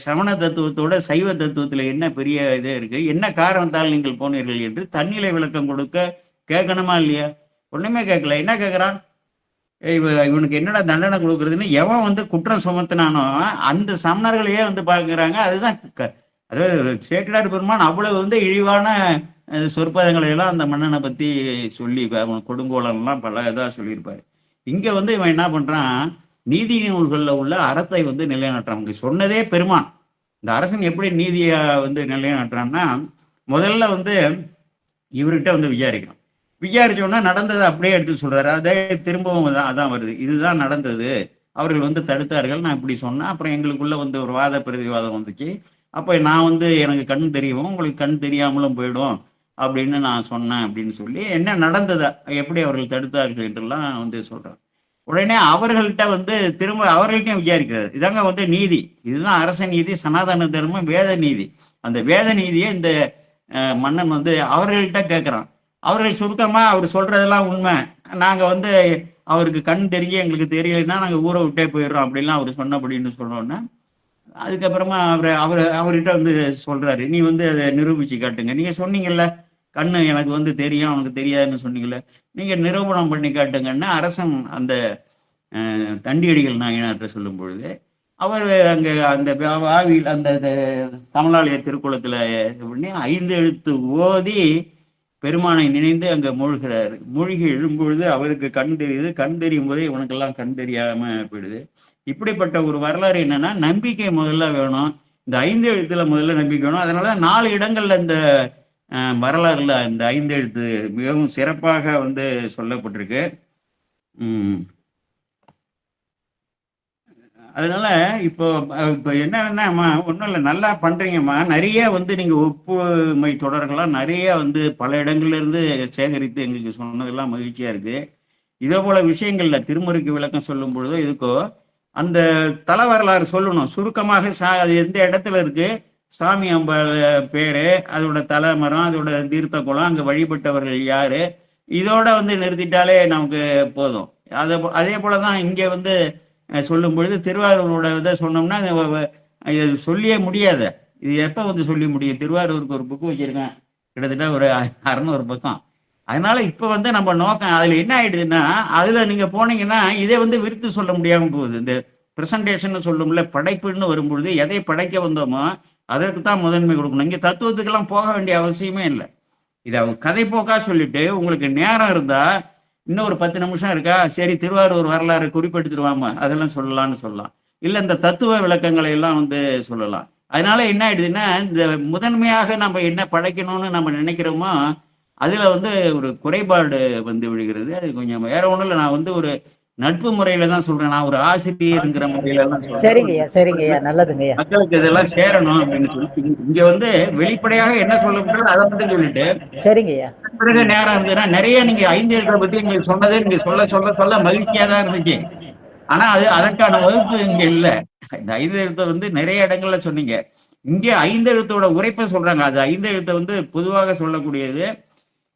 சமண தத்துவத்தோட சைவ தத்துவத்துல என்ன பெரிய இது இருக்கு? என்ன காரணத்தால் நீங்கள் போனீர்கள் என்று தன்னிலை விளக்கம் கொடுக்க கேட்கணுமா இல்லையா? ஒண்ணுமே கேட்கல. என்ன கேட்கறான்? இவனுக்கு என்னடா தண்டனை கொடுக்கறதுன்னு எவன் வந்து குற்றம் சுமத்தினானோ அந்த சமணர்களையே வந்து பார்க்குறாங்க. அதுதான் அதாவது சேக்கிடார் பெருமான் அவ்வளவு வந்து இழிவான சொற்பதங்களை எல்லாம் அந்த மன்னனை பத்தி சொல்லி அவன் கொடுங்கோலன்லாம் பல இதாக சொல்லியிருப்பாரு. இங்க வந்து இவன் என்ன பண்றான், நீதி நூல்களில் உள்ள அறத்தை வந்து நிலைநாட்டுறான். சொன்னதே பெருமான். இந்த அரசன் எப்படி நீதியை வந்து நிலைநாட்டுறான்னா, முதல்ல வந்து இவர்கிட்ட வந்து விசாரிக்கணும். விசாரிச்சோன்னா நடந்ததை அப்படியே எடுத்து சொல்றாரு. அதே திரும்பவும் அதான் வருது, இதுதான் நடந்தது, அவர்கள் வந்து தடுத்தார்கள், நான் இப்படி சொன்னேன், அப்புறம் எங்களுக்குள்ள வந்து ஒரு வாத பிரதிவாதம் வந்துச்சு, அப்போ நான் வந்து எனக்கு கண் தெரியவும் உங்களுக்கு கண் தெரியாமலும் போயிடும் அப்படின்னு நான் சொன்னேன் அப்படின்னு சொல்லி என்ன நடந்ததா எப்படி அவர்கள் தடுத்தார்கள் என்றெல்லாம் வந்து சொல்றாங்க. உடனே அவர்கள்ட்ட வந்து திரும்ப அவர்கள்ட்டையும் விசாரிக்கிறார். இதாங்க வந்து நீதி, இதுதான் அரச நீதி, சனாதன தர்மம், வேத நீதி. அந்த வேத நீதியை இந்த மன்னன் வந்து அவர்கள்ட்ட கேட்குறான். அவர்கள் சுருக்கமா அவர் சொல்றதெல்லாம் உண்மை, நாங்க வந்து அவருக்கு கண் தெரிஞ்சு எங்களுக்கு தெரியலைன்னா நாங்க ஊரை விட்டே போயிடுறோம் அப்படிலாம் அவர் சொன்னபடின்னு சொன்னோன்னா, அதுக்கப்புறமா அவர்கிட்ட வந்து சொல்றாரு, நீ வந்து அதை நிரூபிச்சு காட்டுங்க, நீங்க சொன்னீங்கல்ல கண்ணு எனக்கு வந்து தெரியும் அவனுக்கு தெரியாதுன்னு சொன்னீங்கல்ல, நீங்க நிரூபணம் பண்ணி காட்டுங்கன்னா அரசன் அந்த தண்டியடிகள் நாயனார்ட்ட சொல்லும் பொழுது அவர் அங்க அந்த ஆவியில் அந்த கமலாலய திருக்குளத்துல பண்ணி 5 எழுத்து ஓதி பெருமானை நினைந்து அங்க மூழ்கிறாரு. மூழ்கி எழும்பொழுது அவருக்கு கண் தெரியுது, கண் தெரியும் போதே இவனுக்கெல்லாம் கண் தெரியாம போயிடுது. இப்படிப்பட்ட ஒரு வரலாறு என்னன்னா, நம்பிக்கை முதல்ல வேணும். இந்த 5 எழுத்துல முதல்ல நம்பிக்கை வேணும். அதனால 4 இடங்கள்ல இந்த வரலாறுல இந்த 5 எழுத்து மிகவும் சிறப்பாக வந்து சொல்லப்பட்டிருக்கு. அதனால இப்போ என்னன்னா, ஒன்றும் இல்லை, நல்லா பண்றீங்கம்மா, நிறைய வந்து நீங்க ஒப்புமை தொடர்கள்லாம் நிறைய வந்து பல இடங்கள்ல இருந்து சேகரித்து எங்களுக்கு சொன்னதெல்லாம் மகிழ்ச்சியா இருக்கு. இதே போல விஷயங்கள்ல திருமுறைக்கு விளக்கம் சொல்லும் பொழுதோ இதுக்கோ அந்த தல வரலாறு சொல்லணும் சுருக்கமாக. அது எந்த இடத்துல இருக்கு, சாமி அம்பாள் பேரு, அதோட தலைமரம், அதோட தீர்த்த குளம், அங்க வழிபட்டவர்கள் யாரு, இதோட வந்து நிறுத்திட்டாலே நமக்கு போதும். அதே போலதான் இங்க வந்து சொல்லும் பொழுது திருவாரூரோட இதை சொன்னோம்னா இது சொல்லியே முடியாத. இது எப்போ வந்து சொல்லி முடியும்? திருவாரூருக்கு ஒரு புக்கு வச்சிருக்கேன், கிட்டத்தட்ட ஒரு 600 பக்கம். அதனால இப்போ வந்து நம்ம நோக்கம் அதில் என்ன ஆயிடுதுன்னா, அதில் நீங்கள் போனீங்கன்னா இதை வந்து விருத்து சொல்ல முடியாமல் போகுது. இந்த ப்ரெசன்டேஷன் சொல்லும்ல, படைப்புன்னு வரும்பொழுது எதை படைக்க வந்தோமோ அதற்கு தான் முதன்மை கொடுக்கணும். இங்கே தத்துவத்துக்கெல்லாம் போக வேண்டிய அவசியமே இல்லை. இதை அவங்க கதை போக்கா சொல்லிட்டு உங்களுக்கு நேரம் இருந்தால் இன்னும் ஒரு 10 நிமிஷம் இருக்கா, சரி திருவாரூர் வரலாறு குறிப்பெடுத்துருவாம அதெல்லாம் சொல்லலாம்னு சொல்லலாம். இல்லை இந்த தத்துவ விளக்கங்களை எல்லாம் வந்து சொல்லலாம். அதனால என்ன ஆயிடுதுன்னா, இந்த முதன்மையாக நம்ம என்ன படைக்கணும்னு நம்ம நினைக்கிறோமோ அதுல வந்து ஒரு குறைபாடு வந்து விழுகிறது. அது கொஞ்சம் வேற ஒன்றும் இல்லை, நான் வந்து ஒரு நட்பு முறையில தான் சொல்றேன், நான் ஒரு ஆசிரியருங்கிற முறையில எல்லாம் சொல்றேன். நல்லதுங்கய்யா. மக்களுக்கு இதெல்லாம் சேரணும் அப்படின்னு சொல்லி இங்க வந்து வெளிப்படையாக என்ன சொல்லப்படுறது அதை வந்து சொல்லிட்டு, சரிங்கய்யா, பிறகு நேரம் இருந்ததுன்னா நிறைய நீங்க 5 எழுத்தை பத்தி நீங்க சொன்னது நீங்க சொல்ல சொல்ல சொல்ல மகிழ்ச்சியா தான் இருந்துச்சு. ஆனா அதற்கான வகுப்பு இங்க இல்ல. இந்த 5 எழுத்தை வந்து நிறைய இடங்கள்ல சொன்னீங்க. இங்க 5 எழுத்தோட உரைப்பை சொல்றாங்க. அது 5 எழுத்தை வந்து பொதுவாக சொல்லக்கூடியது.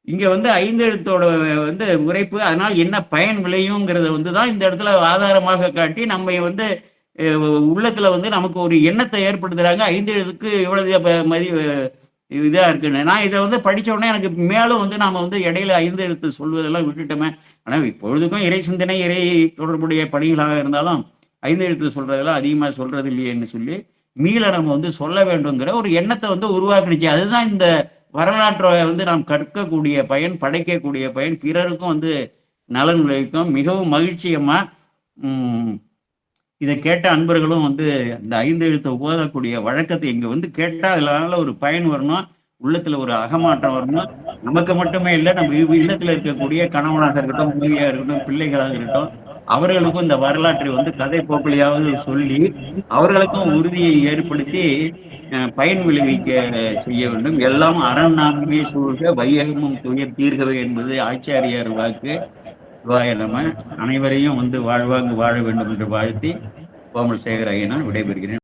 இங்க வந்து 5 எழுத்தோட வந்து உரைப்பு, அதனால என்ன பயன் விளையுங்கிறத வந்து தான் இந்த இடத்துல ஆதாரமாக காட்டி நம்ம வந்து உள்ளத்துல வந்து நமக்கு ஒரு எண்ணத்தை ஏற்படுத்துறாங்க. 5 எழுத்துக்கு இவ்வளவு இதா இருக்குன்னு. நான் இதை வந்து படிச்ச உடனே எனக்கு மேலும் வந்து நாம வந்து இடையில 5 எழுத்து சொல்வதெல்லாம் விட்டுட்டோமே. ஆனா இப்பொழுதுக்கும் இறை சிந்தனை, இறை தொடர்புடைய பணிகளாக இருந்தாலும் 5 எழுத்து சொல்றதெல்லாம் அதிகமா சொல்றது இல்லையேன்னு சொல்லி மீள நம்ம வந்து சொல்ல வேண்டுங்கிற ஒரு எண்ணத்தை வந்து உருவாக்குனுச்சு. அதுதான் இந்த வரலாற்றை வந்து நாம் கற்கக்கூடிய பயன், படைக்கக்கூடிய பயன், பிறருக்கும் வந்து நலன் விளைவிக்கும். மிகவும் மகிழ்ச்சியம்மா. இதை கேட்ட அன்பர்களும் வந்து இந்த 5 எழுத்தை ஓதக்கூடிய வழக்கத்தை இங்க வந்து கேட்டா அதனால ஒரு பயன் வரணும், உள்ளத்துல ஒரு அகமாற்றம் வரணும். நமக்கு மட்டுமே இல்லை, நம்ம இல்லத்துல இருக்கக்கூடிய கணவனாக இருக்கட்டும், மனைவியாக இருக்கட்டும், பிள்ளைகளாக இருக்கட்டும், அவர்களுக்கும் இந்த வரலாற்றை வந்து கதை போக்கிலையாவது சொல்லி அவர்களுக்கும் உறுதியை ஏற்படுத்தி பயன் விளைவிக்க செய்ய வேண்டும். எல்லாம் அறநாமே சூழ்க வையகமும் துயர் தீர்கவே என்பது ஆச்சாரியார் வாக்கு. நம்ம அனைவரையும் வந்து வாழ்வாங்கு வாழ வேண்டும் என்று வாழ்த்தி கோமல் சேகர் ஐயனார் விடைபெறுகிறேன்.